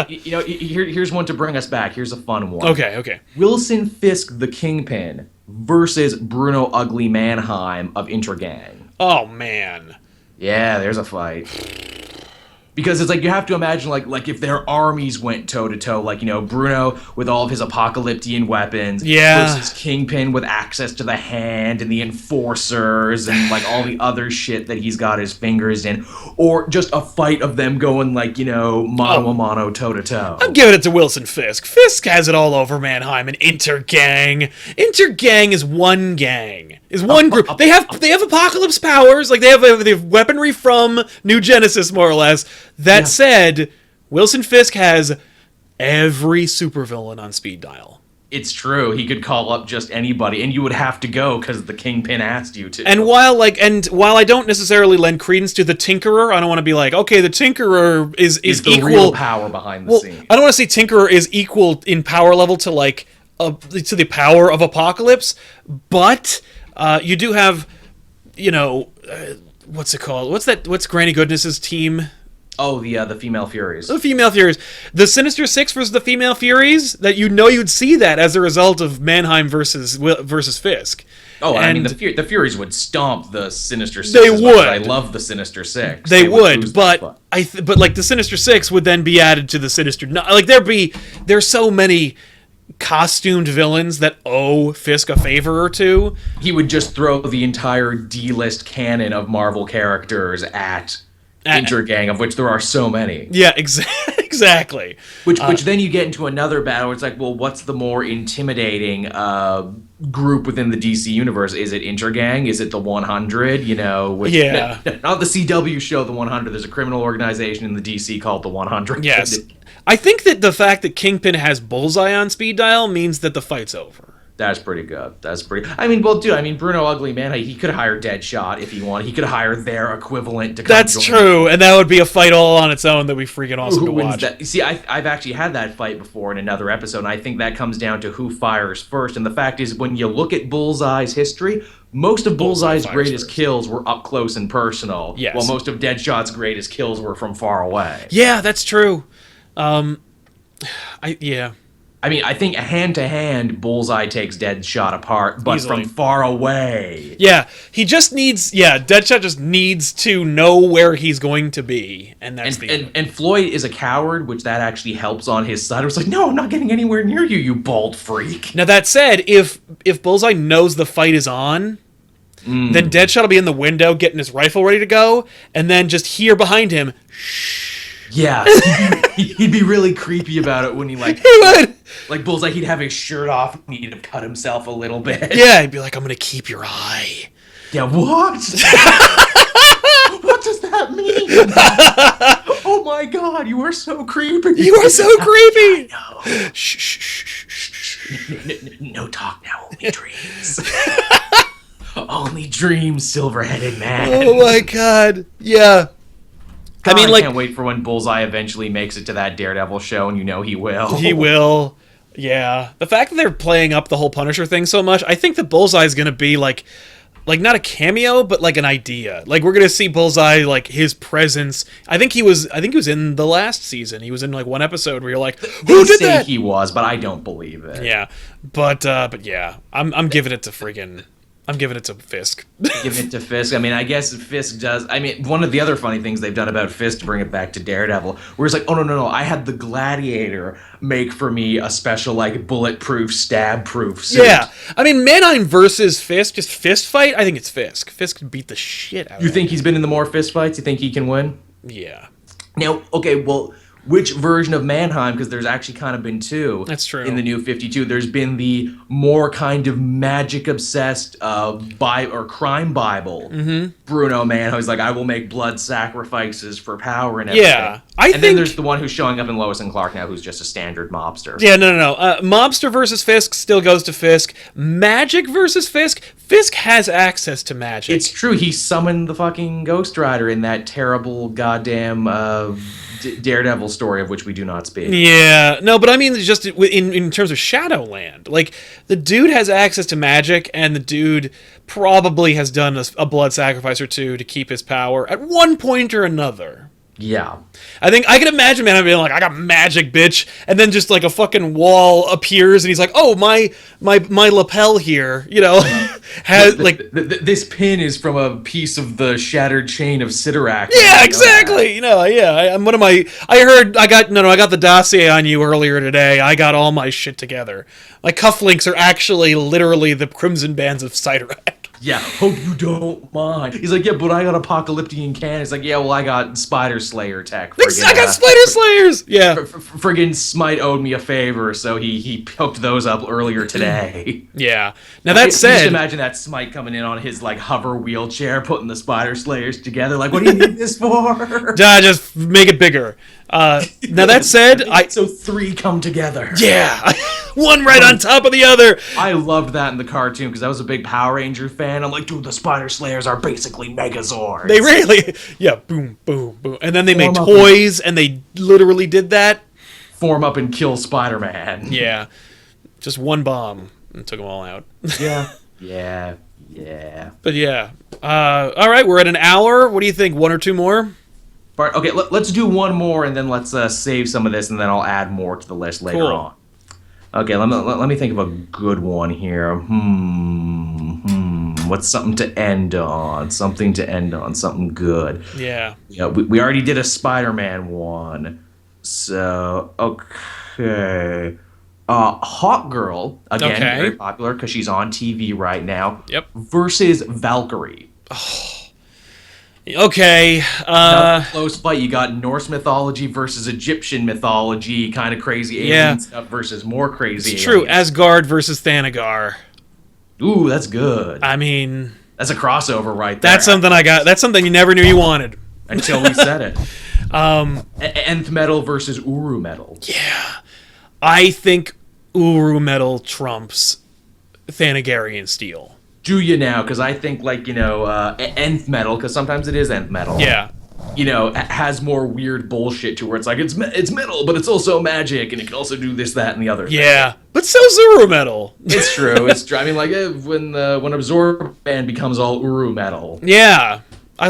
Here's one to bring us back. Here's a fun one. Okay. Wilson Fisk, the Kingpin, versus Bruno Ugly Mannheim of Intergang. Oh, man. Yeah, there's a fight. Because it's like, you have to imagine, like if their armies went toe-to-toe, like, Bruno with all of his apocalyptian weapons, versus Kingpin with access to the hand and the enforcers and, like, all the other shit that he's got his fingers in, or just a fight of them going, like, mano-a-mano, toe-to-toe. I'm giving it to Wilson Fisk. Fisk has it all over Mannheim and Intergang. Intergang is one gang. Is one group. They have apocalypse powers, like they have weaponry from New Genesis, more or less. That said, Wilson Fisk has every supervillain on speed dial. It's true. He could call up just anybody, and you would have to go because the Kingpin asked you to. And while I don't necessarily lend credence to the Tinkerer, I don't want to be like, okay, the Tinkerer is the equal real power behind the scene. I don't want to say Tinkerer is equal in power level to to the power of Apocalypse, but you do have, what's it called? What's Granny Goodness's team? Oh, the Female Furies. The Female Furies. The Sinister Six versus the Female Furies, that you'd see that as a result of Mannheim versus Fisk. Oh, I mean, the Furies would stomp the Sinister Six. They would. I love the Sinister Six. They would, but like the Sinister Six would then be added to the Sinister. Like there's so many costumed villains that owe Fisk a favor or two. He would just throw the entire D-list canon of Marvel characters at Intergang, of which there are so many. Yeah, exactly. Which then you get into another battle where it's like, well, what's the more intimidating group within the DC universe? Is it Intergang? Is it the 100? Not the CW show, the 100. There's a criminal organization in the DC called the 100. Yes. I think that the fact that Kingpin has Bullseye on speed dial means that the fight's over. That's pretty good. I mean, well, dude, Bruno Ugly, man, he could hire Deadshot if he wanted. He could hire their equivalent to come That's join true, and that would be a fight all on its own that would be freaking awesome to watch. That? See, I've actually had that fight before in another episode, and I think that comes down to who fires first. And the fact is, when you look at Bullseye's history, most of Bullseye's greatest kills were up close and personal, yes, while most of Deadshot's greatest kills were from far away. Yeah, that's true. I think hand-to-hand, Bullseye takes Deadshot apart, but easily. From far away. Yeah, Deadshot just needs to know where he's going to be, and that's and Floyd is a coward, which that actually helps on his side. It was like, no, I'm not getting anywhere near you, you bald freak. Now, that said, if Bullseye knows the fight is on, then Deadshot will be in the window getting his rifle ready to go, and then just hear behind him, shh. Yeah, he'd be really creepy about it when he He would. Like Bullseye, he'd have his shirt off and he'd have cut himself a little bit. Yeah, he'd be like, I'm gonna keep your eye. Yeah, what? What does that mean? Oh my god, you are so creepy. You are so creepy. No. Shh. No talk now, only dreams. Only dreams, silver-headed man. Oh my god. Yeah. God, I can't wait for when Bullseye eventually makes it to that Daredevil show, and you know he will. He will. Yeah. The fact that they're playing up the whole Punisher thing so much, I think that Bullseye is going to be like not a cameo, but like an idea. Like we're going to see Bullseye, like his presence. I think he was in the last season. He was in like one episode where you're like, who did that? He was, but I don't believe it. Yeah. But yeah, I'm giving it to friggin'. I'm giving it to Fisk. Giving it to Fisk. I guess Fisk does. One of the other funny things they've done about Fisk, to bring it back to Daredevil, where it's like, oh, no, I had the Gladiator make for me a special, like, bulletproof, stab-proof suit. Yeah. Mannheim versus Fisk, just fist fight, I think it's Fisk. Fisk beat the shit out of him. You think he's been in the more fist fights? You think he can win? Yeah. Now, okay, well, which version of Mannheim, because there's actually kind of been two. That's true. In the New 52, there's been the more kind of magic-obsessed crime Bible. Mm-hmm. Bruno Mann, who's like, I will make blood sacrifices for power and everything. Yeah. Then there's the one who's showing up in Lois and Clark now, who's just a standard mobster. Yeah, no. Mobster versus Fisk still goes to Fisk. Magic versus Fisk. Fisk has access to magic. It's true. He summoned the fucking Ghost Rider in that terrible goddamn Daredevil story of which we do not speak. Yeah. No, but just in terms of Shadowland. Like, the dude has access to magic, and the dude probably has done a blood sacrifice or two to keep his power at one point or another. Yeah. I think I can imagine man being like, I got magic, bitch, and then just like a fucking wall appears and he's like, oh, my lapel here, has this pin is from a piece of the shattered chain of Sidorak. Yeah, exactly. I got the dossier on you earlier today. I got all my shit together. My cufflinks are actually literally the crimson bands of Sidorak. Yeah, hope you don't mind. He's like, yeah, but I got Apocalyptian cannon. He's like, yeah, well, I got Spider Slayer tech. I got Spider Slayers! Yeah. Friggin' Smite owed me a favor, so he hooked those up earlier today. Yeah. Now, that said... Just imagine that Smite coming in on his, like, hover wheelchair, putting the Spider Slayers together. Like, what do you need this for? Just make it bigger. Now, that said... So 3 come together. Yeah. One right on top of the other. I loved that in the cartoon because I was a big Power Ranger fan. I'm like, dude, the Spider Slayers are basically Megazords. They really, yeah, boom, boom, boom. And then they made toys, and they literally did that. Form up and kill Spider-Man. Yeah. Just one bomb and took them all out. Yeah. Yeah. Yeah. But yeah. All right, we're at an hour. What do you think? One or two more? But, okay, let's do one more, and then let's save some of this, and then I'll add more to the list later on. Okay, let me think of a good one here. What's something to end on? Something good. Yeah. Yeah, we already did a Spider-Man one. So, okay. Hawkgirl, again, very popular because she's on TV right now. Yep. Versus Valkyrie. Okay. Close fight. You got Norse mythology versus Egyptian mythology, kind of crazy alien stuff versus more crazy. It's true. Asgard versus Thanagar. Ooh, that's good. I mean, that's a crossover right there. That's something I got. That's something you never knew you wanted until we said it. Nth metal versus Uru metal. Yeah, I think Uru metal trumps Thanagarian steel. Do you now? Because I think, like, nth metal, because sometimes it is nth metal. Yeah. Has more weird bullshit to where it's like, it's metal, but it's also magic, and it can also do this, that, and the other thing. Yeah. But so's Uru metal. It's true. It's true. I mean, like, when Absorb Man becomes all Uru metal. Yeah. I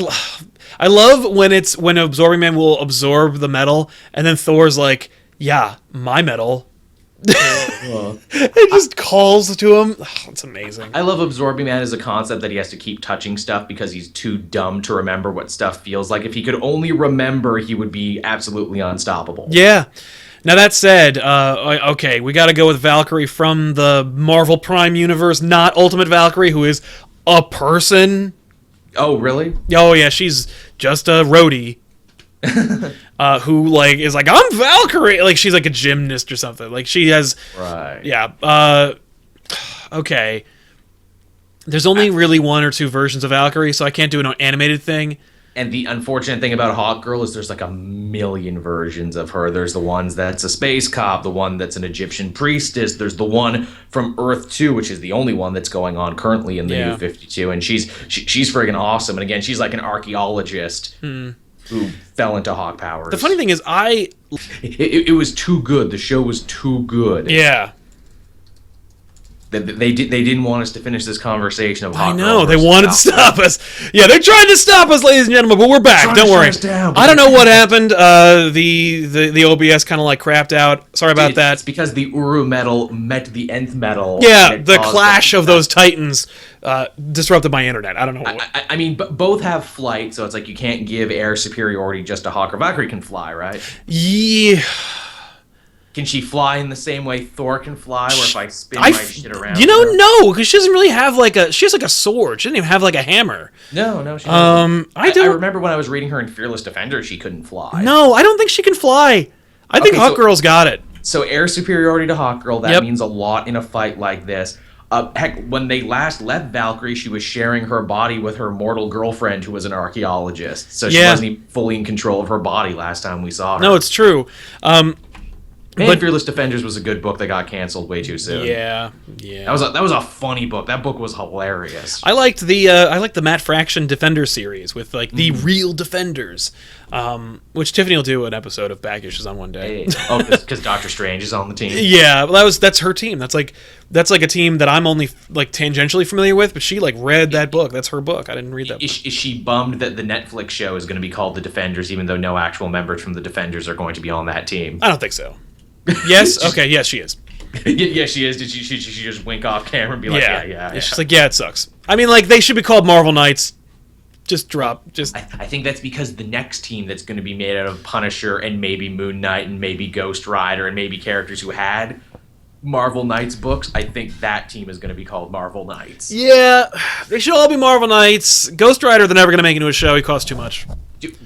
love when Absorbing Man will absorb the metal, and then Thor's like, yeah, my metal. It just calls to him. Oh, it's amazing. I love Absorbing Man as a concept that he has to keep touching stuff because he's too dumb to remember what stuff feels like. If he could only remember, he would be absolutely unstoppable. Yeah. Now that said, okay, we got to go with Valkyrie from the Marvel Prime universe, not Ultimate Valkyrie, who is a person. Oh, really? Oh, yeah, she's just a roadie. Who like is like, I'm Valkyrie, like she's like a gymnast or something, like she has okay, there's only really one or two versions of Valkyrie, so I can't do an animated thing. And the unfortunate thing about Hawkgirl is there's like a million versions of her. There's the ones that's a space cop, the one that's an Egyptian priestess, there's the one from Earth 2, which is the only one that's going on currently in the New 52, and she's friggin' awesome. And again, she's like an archaeologist who fell into hawk powers. The funny thing is, it was too good. The show was too good. Yeah. They didn't want us to finish this conversation of Hawkgirl. I know, they wanted to stop us. Yeah, they're trying to stop us, ladies and gentlemen, but we're back. Don't worry. I don't know what happened. The OBS kind of like crapped out. Sorry about that. It's because the Uru metal met the nth metal. Yeah, the clash of those titans disrupted my internet. I don't know. I mean, both have flight, so it's like you can't give air superiority just to Hawk or Valkyrie can fly, right? Yeah. Can she fly in the same way Thor can fly, where if I spin my shit around? No, because she doesn't really have she has like a sword. She doesn't even have like a hammer. No, she doesn't. I don't. I remember when I was reading her in Fearless Defender, she couldn't fly. No, I don't think she can fly. I think Hawkgirl's got it. So air superiority to Hawkgirl, that means a lot in a fight like this. Heck, when they last left Valkyrie, she was sharing her body with her mortal girlfriend, who was an archaeologist. So she wasn't even fully in control of her body last time we saw her. No, it's true. But Fearless Defenders was a good book that got canceled way too soon. Yeah. That was a funny book. That book was hilarious. I liked the Matt Fraction Defender series with like the real Defenders, which Tiffany will do an episode of Back Issues on one day. Because Doctor Strange is on the team. Yeah, well, that's her team. That's like a team that I'm only like tangentially familiar with, but she like read that book. That's her book. I didn't read that book. Is she bummed that the Netflix show is going to be called The Defenders, even though no actual members from the Defenders are going to be on that team? I don't think so. Yes? Okay, yes, she is. Yeah, she is. Did she just wink off camera and be like, yeah. She's like, yeah, it sucks. I mean, like, they should be called Marvel Knights. I think that's because the next team that's going to be made out of Punisher and maybe Moon Knight and maybe Ghost Rider and maybe characters who had Marvel Knights books, I think that team is going to be called Marvel Knights. Yeah, they should all be Marvel Knights. Ghost Rider, they're never going to make into a show. He costs too much.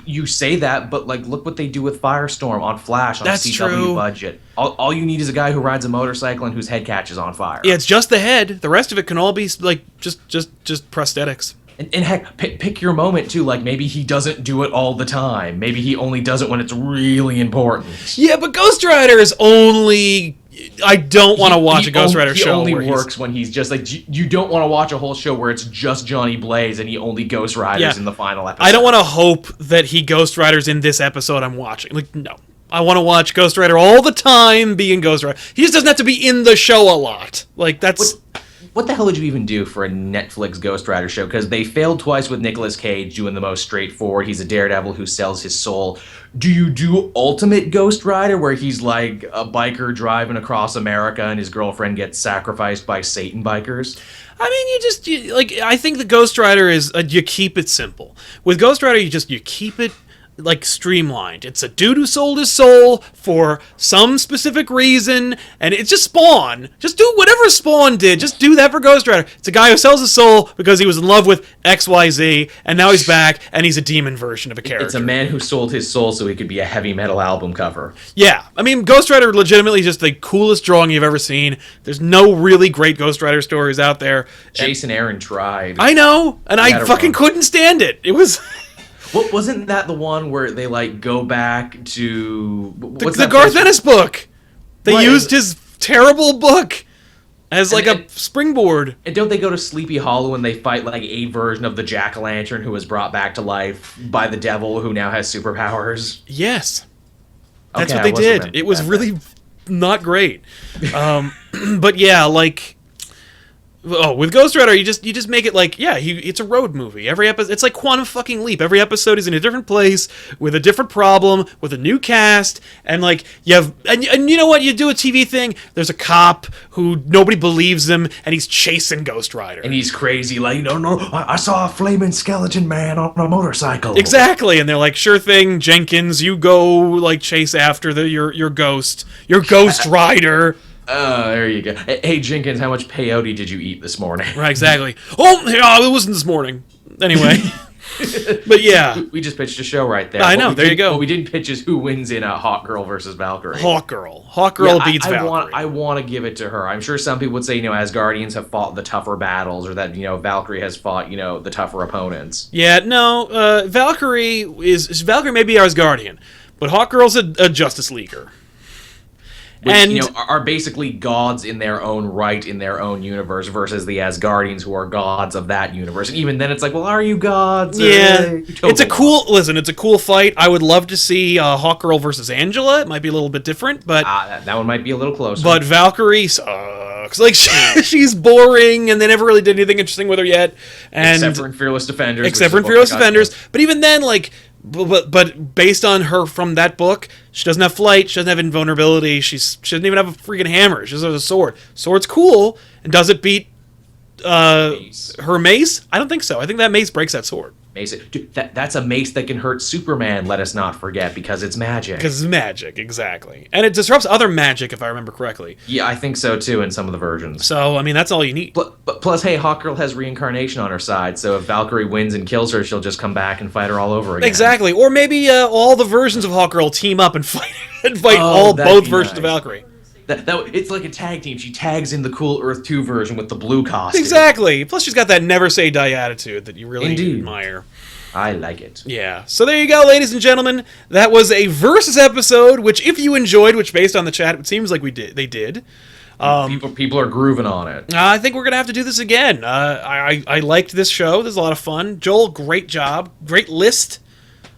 You say that, but like, look what they do with Firestorm on Flash on a CW budget. All you need is a guy who rides a motorcycle and whose head catches on fire. Yeah, it's just the head. The rest of it can all be like just prosthetics. And heck, pick your moment too. Like maybe he doesn't do it all the time. Maybe he only does it when it's really important. Yeah, but Ghost Rider is only. I don't want to watch a Ghost Rider show. He only works when he's just like, you don't want to watch a whole show where it's just Johnny Blaze and he only Ghost Riders in the final episode. I don't want to hope that he Ghost Riders in this episode I'm watching. Like, no. I want to watch Ghost Rider all the time being Ghost Rider. He just doesn't have to be in the show a lot. Like, that's... what the hell would you even do for a Netflix Ghost Rider show? Because they failed twice with Nicolas Cage doing the most straightforward. He's a daredevil who sells his soul. Do you do Ultimate Ghost Rider, where he's like a biker driving across America and his girlfriend gets sacrificed by Satan bikers? I mean, I think the Ghost Rider is, you keep it simple. With Ghost Rider, you keep it, like, streamlined. It's a dude who sold his soul for some specific reason, and it's just Spawn. Just do whatever Spawn did. Just do that for Ghost Rider. It's a guy who sells his soul because he was in love with XYZ, and now he's back, and he's a demon version of a character. It's a man who sold his soul so he could be a heavy metal album cover. Yeah. I mean, Ghost Rider legitimately just the coolest drawing you've ever seen. There's no really great Ghost Rider stories out there. Jason Aaron tried. I know, and I fucking couldn't stand it. It was... What wasn't that the one where they like go back to the Garth Ennis book? They used his terrible book as like a springboard. And don't they go to Sleepy Hollow and they fight like a version of the Jack-o'-lantern who was brought back to life by the devil who now has superpowers? Yes, that's what they did. It was really not great. But yeah, like. Oh, with Ghost Rider, you just make it like, it's a road movie. Every episode, it's like Quantum fucking Leap. Every episode is in a different place with a different problem with a new cast, and like and you know what? You do a TV thing. There's a cop who nobody believes him, and he's chasing Ghost Rider, and he's crazy. Like, no, I saw a flaming skeleton man on a motorcycle. Exactly, and they're like, sure thing, Jenkins, you go like chase after your Ghost Rider. There you go. Hey, Jenkins, how much peyote did you eat this morning? Right, exactly. It wasn't this morning. Anyway. But yeah. We just pitched a show right there. I know, there you go. What we didn't pitch is who wins in a Hawkgirl versus Valkyrie. Hawkgirl beats Valkyrie. I want to give it to her. I'm sure some people would say, Asgardians have fought the tougher battles, or that, Valkyrie has fought, the tougher opponents. Yeah, no, Valkyrie may be Asgardian, but Hawkgirl's a Justice Leaguer. Which, are basically gods in their own right in their own universe versus the Asgardians who are gods of that universe. And even then it's like, well, are you gods? Yeah. It's a cool fight. I would love to see Hawkgirl versus Angela. It might be a little bit different, but... that one might be a little closer. But Valkyrie sucks. Like, she's boring, and they never really did anything interesting with her yet. Except for in Fearless Defenders. But even then, like... But based on her from that book, she doesn't have flight, she doesn't have invulnerability, she doesn't even have a freaking hammer, she just has a sword. Sword's cool, and does it beat her mace? I don't think so. I think that mace breaks that sword. Mace, dude, that's a mace that can hurt Superman, let us not forget, because it's magic. Because it's magic, exactly. And it disrupts other magic, if I remember correctly. Yeah, I think so, too, in some of the versions. So, I mean, that's all you need. But plus, hey, Hawkgirl has reincarnation on her side, so if Valkyrie wins and kills her, she'll just come back and fight her all over again. Exactly. Or maybe all the versions of Hawkgirl team up and fight both versions of Valkyrie. It's like a tag team. She tags in the cool Earth 2 version with the blue costume. Exactly. Plus, she's got that never say die attitude that you really admire. I like it. Yeah. So there you go, ladies and gentlemen. That was a Versus episode, which if you enjoyed, which based on the chat, it seems like they did. People are grooving on it. I think we're going to have to do this again. I liked this show. This was a lot of fun. Joel, great job. Great list.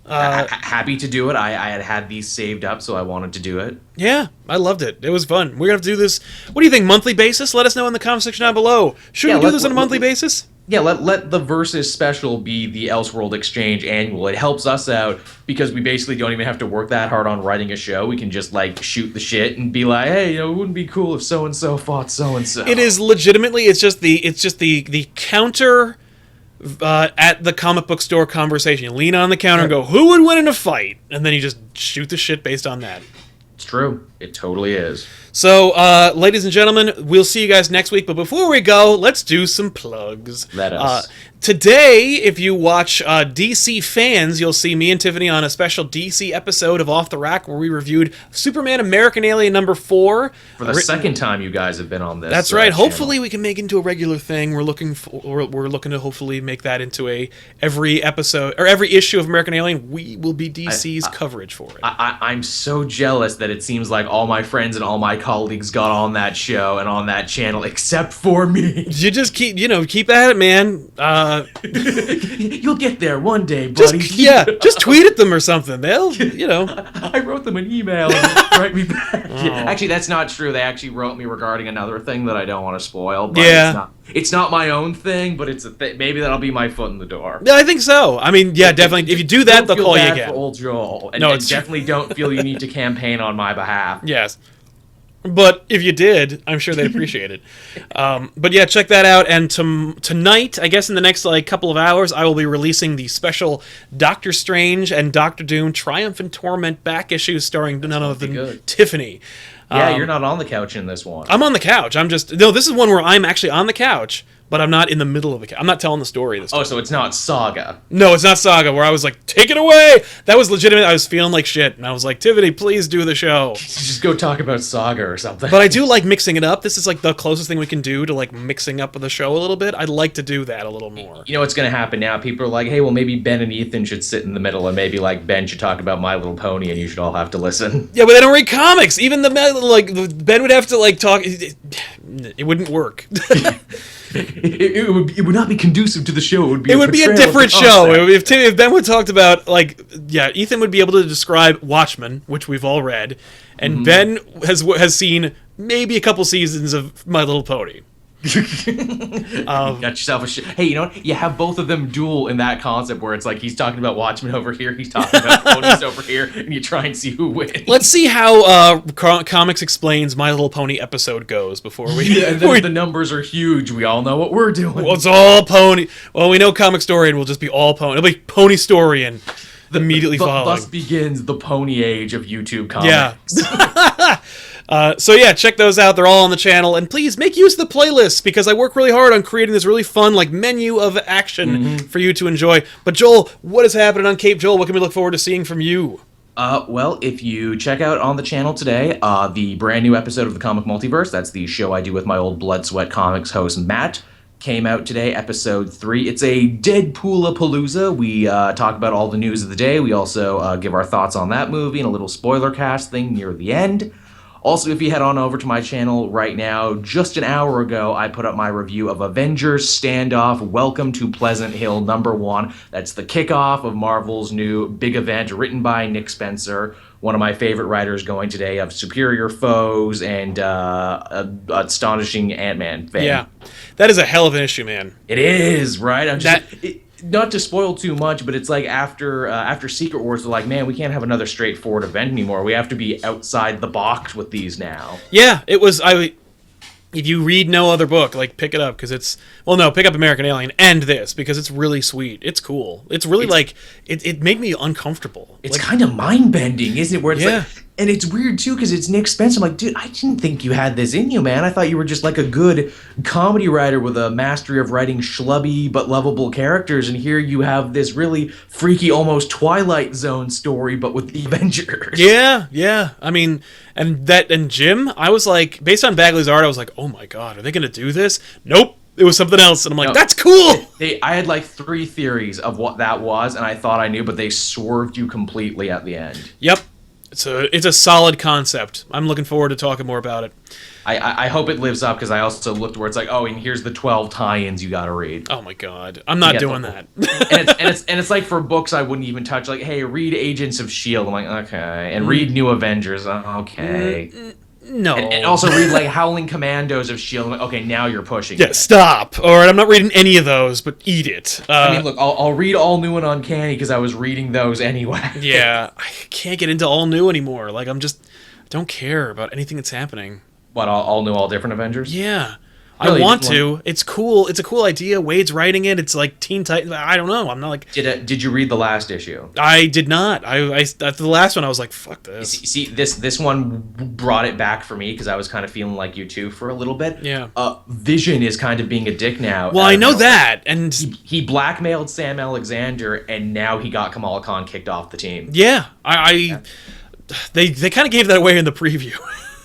Happy to do it. I had these saved up, so I wanted to do it. Yeah, I loved it. It was fun. We're going to have to do this, what do you think, monthly basis? Let us know in the comment section down below. Should we do this on a monthly basis? Yeah, let the Versus special be the Elseworld Exchange annual. It helps us out because we basically don't even have to work that hard on writing a show. We can just like shoot the shit and be like, hey, it wouldn't be cool if so and so fought so and so. It is legitimately. It's just the counter at the comic book store conversation. You lean on the counter and go, who would win in a fight? And then you just shoot the shit based on that. It's true. It totally is. So, ladies and gentlemen, we'll see you guys next week. But before we go, let's do some plugs. Let us. Today, if you watch DC Fans, you'll see me and Tiffany on a special DC episode of Off the Rack where we reviewed Superman American Alien number 4. For the second time you guys have been on this. That's right. Channel. Hopefully we can make it into a regular thing. We're looking to hopefully make that into every episode or every issue of American Alien. We will be DC's coverage for it. I'm so jealous that it seems like all my friends and all my colleagues got on that show and on that channel except for me. You just keep at it, man. You'll get there one day, buddy. Just tweet at them or something. They'll, I wrote them an email and write me back. Actually, that's not true. They actually wrote me regarding another thing that I don't want to spoil. But it's not my own thing, but it's maybe that'll be my foot in the door. Yeah, I think so. I mean, yeah, definitely. If you do that, they'll call you again. For old Joel, and it's definitely don't feel you need to campaign on my behalf. Yes. But if you did, I'm sure they'd appreciate it. But yeah, check that out. And tonight, I guess in the next couple of hours, I will be releasing the special Doctor Strange and Doctor Doom Triumph and Torment back issues starring none other than Tiffany. Yeah, you're not on the couch in this one. I'm on the couch. This is one where I'm actually on the couch, but I'm not in the middle of the couch. I'm not telling the story this time. Oh, so it's not Saga. No, it's not Saga, where I was like, take it away! That was legitimate. I was feeling like shit, and I was like, Tiffany, please do the show. Just go talk about Saga or something. But I do like mixing it up. This is like the closest thing we can do to like mixing up the show a little bit. I'd like to do that a little more. You know what's going to happen now? People are like, hey, well, maybe Ben and Ethan should sit in the middle, and maybe like Ben should talk about My Little Pony, and you should all have to listen. Yeah, but they don't read comics. Even Ben would have to talk. It wouldn't work. It would not be conducive to the show. It would be a different show. If Ben would talked about Ethan would be able to describe Watchmen, which we've all read, and Ben has seen maybe a couple seasons of My Little Pony. Got yourself a hey, you know what? You have both of them duel in that concept where it's like he's talking about Watchmen over here, he's talking about ponies over here, and you try and see who wins. Let's see how Comics Explains My Little Pony episode goes before we. Yeah, and then if the numbers are huge, we all know what we're doing. Well, it's all pony. Well, we know Comic Story will just be all pony. It'll be Pony Story and immediately following. Thus begins the pony age of YouTube comics. Yeah. So yeah, check those out. They're all on the channel. And please make use of the playlists because I work really hard on creating this really fun menu of action for you to enjoy. But Joel, what is happening on Cape Joel? What can we look forward to seeing from you? Well, if you check out on the channel today, the brand new episode of the Comic Multiverse, that's the show I do with my old Blood Sweat Comics host, Matt, came out today, episode 3. It's a Deadpool-a-palooza. We talk about all the news of the day. We also give our thoughts on that movie and a little spoiler cast thing near the end. Also, if you head on over to my channel right now, just an hour ago, I put up my review of Avengers Standoff Welcome to Pleasant Hill #1. That's the kickoff of Marvel's new big event written by Nick Spencer, one of my favorite writers going today of Superior Foes and Astonishing Ant-Man fame. Yeah, that is a hell of an issue, man. It is, right? Not to spoil too much, but it's like after Secret Wars, they're like, man, we can't have another straightforward event anymore. We have to be outside the box with these now. Yeah, it was. If you read no other book, pick it up because pick up American Alien and this because it's really sweet. It's cool. It's really it made me uncomfortable. It's kind of mind bending, isn't it? Where it's and it's weird too because it's Nick Spencer. I'm like, dude, I didn't think you had this in you, man. I thought you were just a good comedy writer with a mastery of writing schlubby but lovable characters, and here you have this really freaky, almost Twilight Zone story, but with the Avengers. Yeah. I mean, and Jim, I was like, based on Bagley's art, I was like, oh my god, are they gonna do this? Nope. It was something else, and I'm like, that's cool! I had 3 theories of what that was, and I thought I knew, but they swerved you completely at the end. Yep. It's a solid concept. I'm looking forward to talking more about it. I hope it lives up, because I also looked where it's like, oh, and here's the 12 tie-ins you gotta read. Oh my god. I'm not doing that. and it's like for books I wouldn't even touch, hey, read Agents of S.H.I.E.L.D. I'm like, okay. And read New Avengers, okay. No. And also read Howling Commandos of S.H.I.E.L.D. I'm like, okay, now you're pushing it. Stop. All right, I'm not reading any of those, but eat it. I mean, look, I'll read All New and Uncanny because I was reading those anyway. Yeah, I can't get into All New anymore. I don't care about anything that's happening. What, All New, All Different Avengers? Yeah. Really, I want to. It's cool. It's a cool idea. Wade's writing it. It's like Teen Titans. I don't know. I'm not like... Did you read the last issue? I did not. After the last one, I was like, fuck this. See, this one brought it back for me because I was kind of feeling like you too for a little bit. Yeah. Vision is kind of being a dick now. Well, I know that. And he blackmailed Sam Alexander, and now he got Kamala Khan kicked off the team. Yeah. They kind of gave that away in the preview.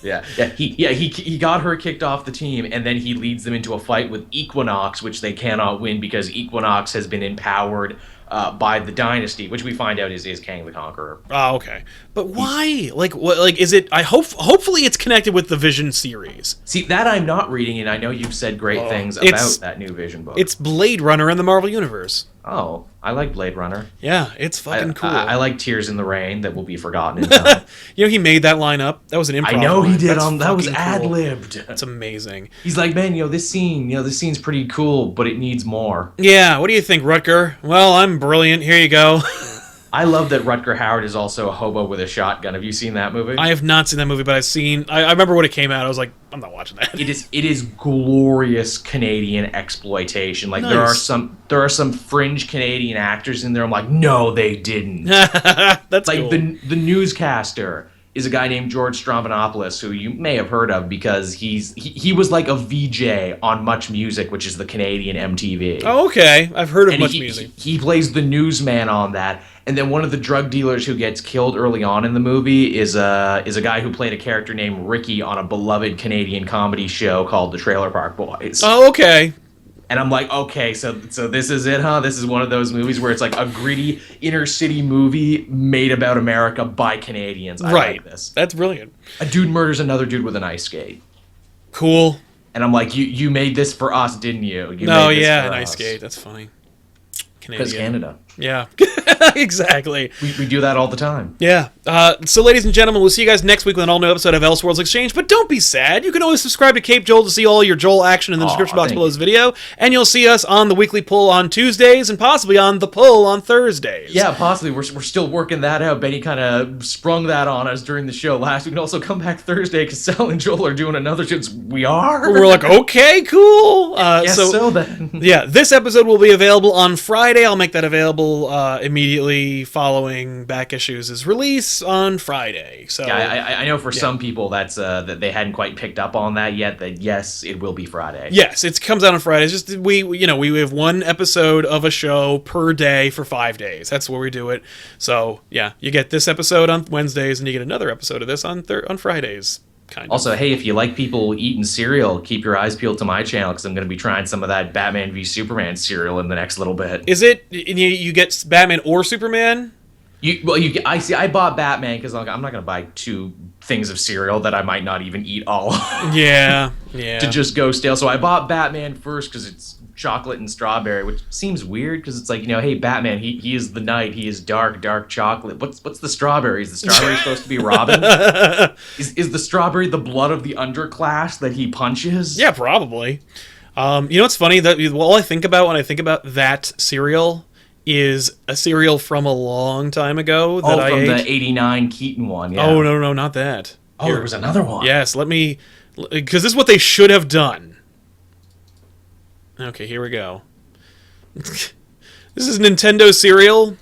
Yeah. He got her kicked off the team, and then he leads them into a fight with Equinox, which they cannot win because Equinox has been empowered by the Dynasty, which we find out is Kang the Conqueror. Oh, okay. But why? Like, what? Like, is it? Hopefully, it's connected with the Vision series. See, that I'm not reading, and I know you've said great things about that new Vision book. It's Blade Runner in the Marvel Universe. Oh, I like Blade Runner. Yeah, it's fucking cool. I like Tears in the Rain that will be forgotten in time. You know, he made that line up. That was an improv. I know he did. Line. That was ad-libbed. That's amazing. He's like, man, this scene's pretty cool, but it needs more. Yeah, what do you think, Rutger? Well, I'm brilliant. Here you go. I love that Rutger Hauer is also a hobo with a shotgun. Have you seen that movie? I have not seen that movie, but I remember when it came out. I was like, I'm not watching that. It is glorious Canadian exploitation. Like, nice. there are some fringe Canadian actors in there. I'm like, no, they didn't. That's like cool. the newscaster is a guy named George Strombanopoulos, who you may have heard of because he was like a VJ on Much Music, which is the Canadian MTV. Oh, okay. I've heard of Much Music. He plays the newsman on that. And then one of the drug dealers who gets killed early on in the movie is a guy who played a character named Ricky on a beloved Canadian comedy show called The Trailer Park Boys. Oh, okay. And I'm like, okay, so this is it, huh? This is one of those movies where it's like a gritty inner city movie made about America by Canadians. I like this. That's brilliant. A dude murders another dude with an ice skate. Cool. And I'm like, you made this for us, didn't you? An ice skate. That's funny. Because Canada. Yeah, exactly. We do that all the time. Yeah. So, ladies and gentlemen, we'll see you guys next week with an all-new episode of Elseworlds Exchange. But don't be sad. You can always subscribe to Cape Joel to see all your Joel action in the description box below this video. And you'll see us on the weekly pull on Tuesdays and possibly on the pull on Thursdays. Yeah, possibly. We're still working that out. Benny kind of sprung that on us during the show last week. We can also come back Thursday because Sal and Joel are doing another show. We are? We're like, okay, cool. So then. Yeah, this episode will be available on Friday. I'll make that available immediately following Back Issues' release on Friday. So yeah, I know for some people that's that they hadn't quite picked up on that yet. That yes, it will be Friday. Yes, it comes out on Friday. It's just we have one episode of a show per day for 5 days. That's where we do it. So yeah, you get this episode on Wednesdays, and you get another episode of this on Fridays. Kind of. Also, hey, if you like people eating cereal, keep your eyes peeled to my channel because I'm going to be trying some of that Batman v Superman cereal in the next little bit. Is it you get Batman or Superman? I bought Batman because I'm not going to buy two things of cereal that I might not even eat all. Yeah. To just go stale. So I bought Batman first because it's chocolate and strawberry, which seems weird because it's like, hey, Batman, he is the night, he is dark chocolate. What's the strawberry? Is the strawberry supposed to be Robin? Is the strawberry the blood of the underclass that he punches? Yeah, probably. What's funny? That all I think about when I think about that cereal is a cereal from a long time ago that I ate. The 89 Keaton one, yeah. Oh, no, not that. There was another one. Yes, because this is what they should have done. Okay, here we go. This is Nintendo cereal.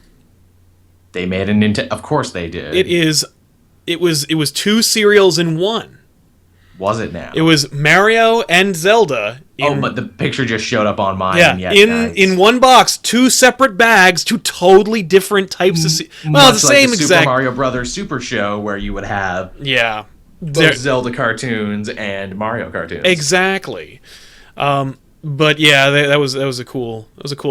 They made a Nintendo. Of course they did. It was two cereals in one. Was it now? It was Mario and Zelda. But the picture just showed up on mine. Yeah, in one box, two separate bags, two totally different types of. Well, the same exact Super Mario Brothers Super Show where you would have both Zelda cartoons and Mario cartoons. Exactly. But yeah, that was a cool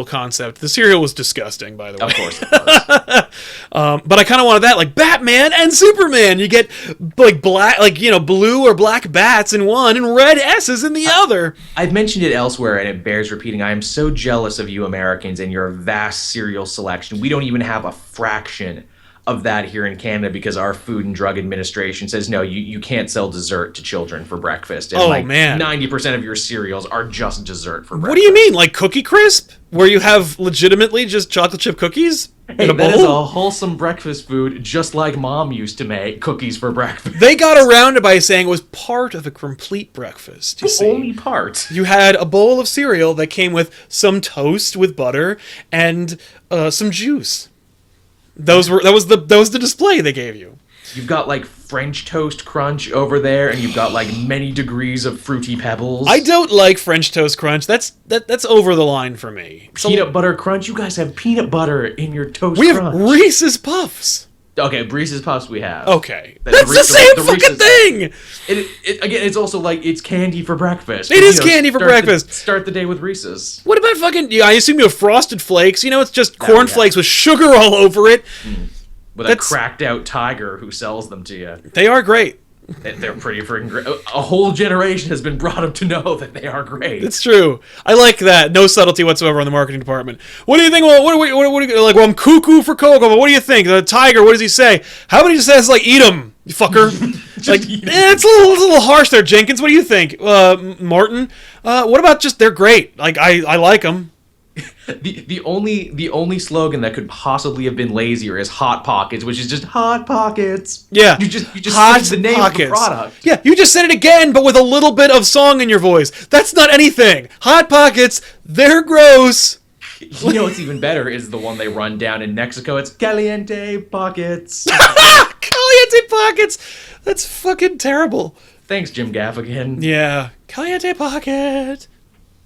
concept. The cereal was disgusting, by the way. Of course it was. But I kind of wanted that, like Batman and Superman. You get like black, blue or black bats in one and red S's in the other. I've mentioned it elsewhere, and it bears repeating. I am so jealous of you Americans and your vast cereal selection. We don't even have a fraction of that here in Canada because our Food and Drug Administration says no, you can't sell dessert to children for breakfast. And man, 90% of your cereals are just dessert for breakfast. What do you mean, like Cookie Crisp, where you have legitimately just chocolate chip cookies in a bowl? That is a wholesome breakfast food, just like Mom used to make cookies for breakfast. They got around it by saying it was part of a complete breakfast. Only part. You had a bowl of cereal that came with some toast with butter and some juice. That was the display they gave you. You've got like French toast crunch over there, and you've got like many degrees of fruity pebbles. I don't like French toast crunch. That's over the line for me. Peanut butter crunch. You guys have peanut butter in your toast. We have Reese's Puffs. Okay, Reese's Puffs we have. Okay. The That's the same fucking Reese's thing! Again, it's also like, it's candy for breakfast. It is candy for breakfast. Start the day with Reese's. What about fucking... Yeah, I assume you have Frosted Flakes. You know, it's just we cornflakes with sugar all over it. With a cracked out tiger who sells them to you. They are great. They're pretty freaking great. A whole generation has been brought up to know that they are great. It's true. I like that. No subtlety whatsoever on the marketing department. What do you think? Well, what do you like? Well, I'm cuckoo for Cocoa, but what do you think? The tiger, what does he say? How about he just says, like, eat him, you fucker? Like, it's a little harsh there, Jenkins. What do you think? Martin? What about just, they're great. Like, I like them. The only slogan that could possibly have been lazier is Hot Pockets, which is just Hot Pockets. Yeah. You just Hot said the name Pockets. of the product. Yeah, you just said it again, but with a little bit of song in your voice. That's not anything. Hot Pockets, they're gross. You know what's even better is the one they run down in Mexico. It's Caliente Pockets. Caliente Pockets. That's fucking terrible. Thanks, Jim Gaffigan. Yeah. Caliente Pocket.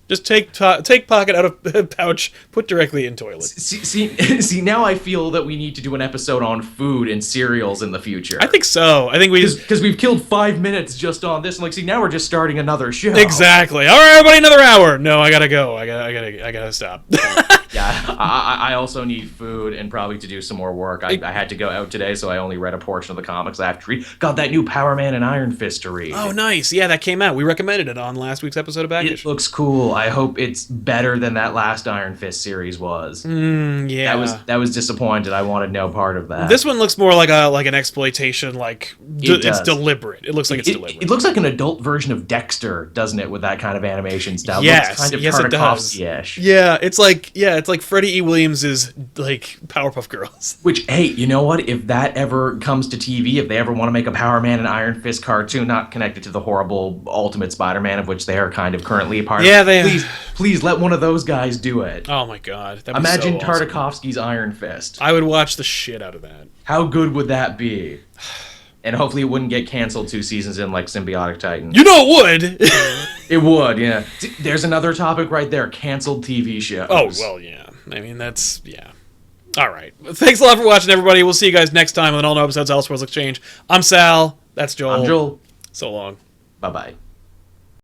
Just take pocket out of pouch, put directly in toilet. See, now I feel that we need to do an episode on food and cereals in the future. I think so. I think we because we've killed 5 minutes just on this, and like, see, now we're just starting another show. Exactly. All right, everybody, another hour. No, I gotta go. I gotta stop. Yeah, I also need food and probably to do some more work. I had to go out today, so I only read a portion of the comics I have to read. Got that new Power Man and Iron Fist to read. Oh, nice. Yeah, that came out. We recommended it on last week's episode of Baggage. It looks cool. I hope it's better than that last Iron Fist series was. Yeah. That was disappointed. I wanted no part of that. This one looks more like an exploitation. Like it's deliberate. It looks like it's deliberate. It looks like an adult version of Dexter, doesn't it? With that kind of animation style. Yes, it looks kind of yes, it does. Tartakovsky-ish. Yeah, it's like Freddie E. Williams' like Powerpuff Girls. Which, hey, you know what? If that ever comes to TV, if they ever want to make a Power Man and Iron Fist cartoon, not connected to the horrible Ultimate Spider-Man of which they are kind of currently a part of, please let one of those guys do it. Oh my god. Imagine so awesome. Tartakovsky's Iron Fist. I would watch the shit out of that. How good would that be? And hopefully it wouldn't get canceled 2 seasons in like Symbiotic Titan. You know it would! It would, yeah. There's another topic right there. Canceled TV shows. Oh, well, yeah. I mean, that's... yeah. All right. Thanks a lot for watching, everybody. We'll see you guys next time on all new episodes of Elseworlds Exchange. I'm Sal. That's Joel. I'm Joel. So long. Bye-bye.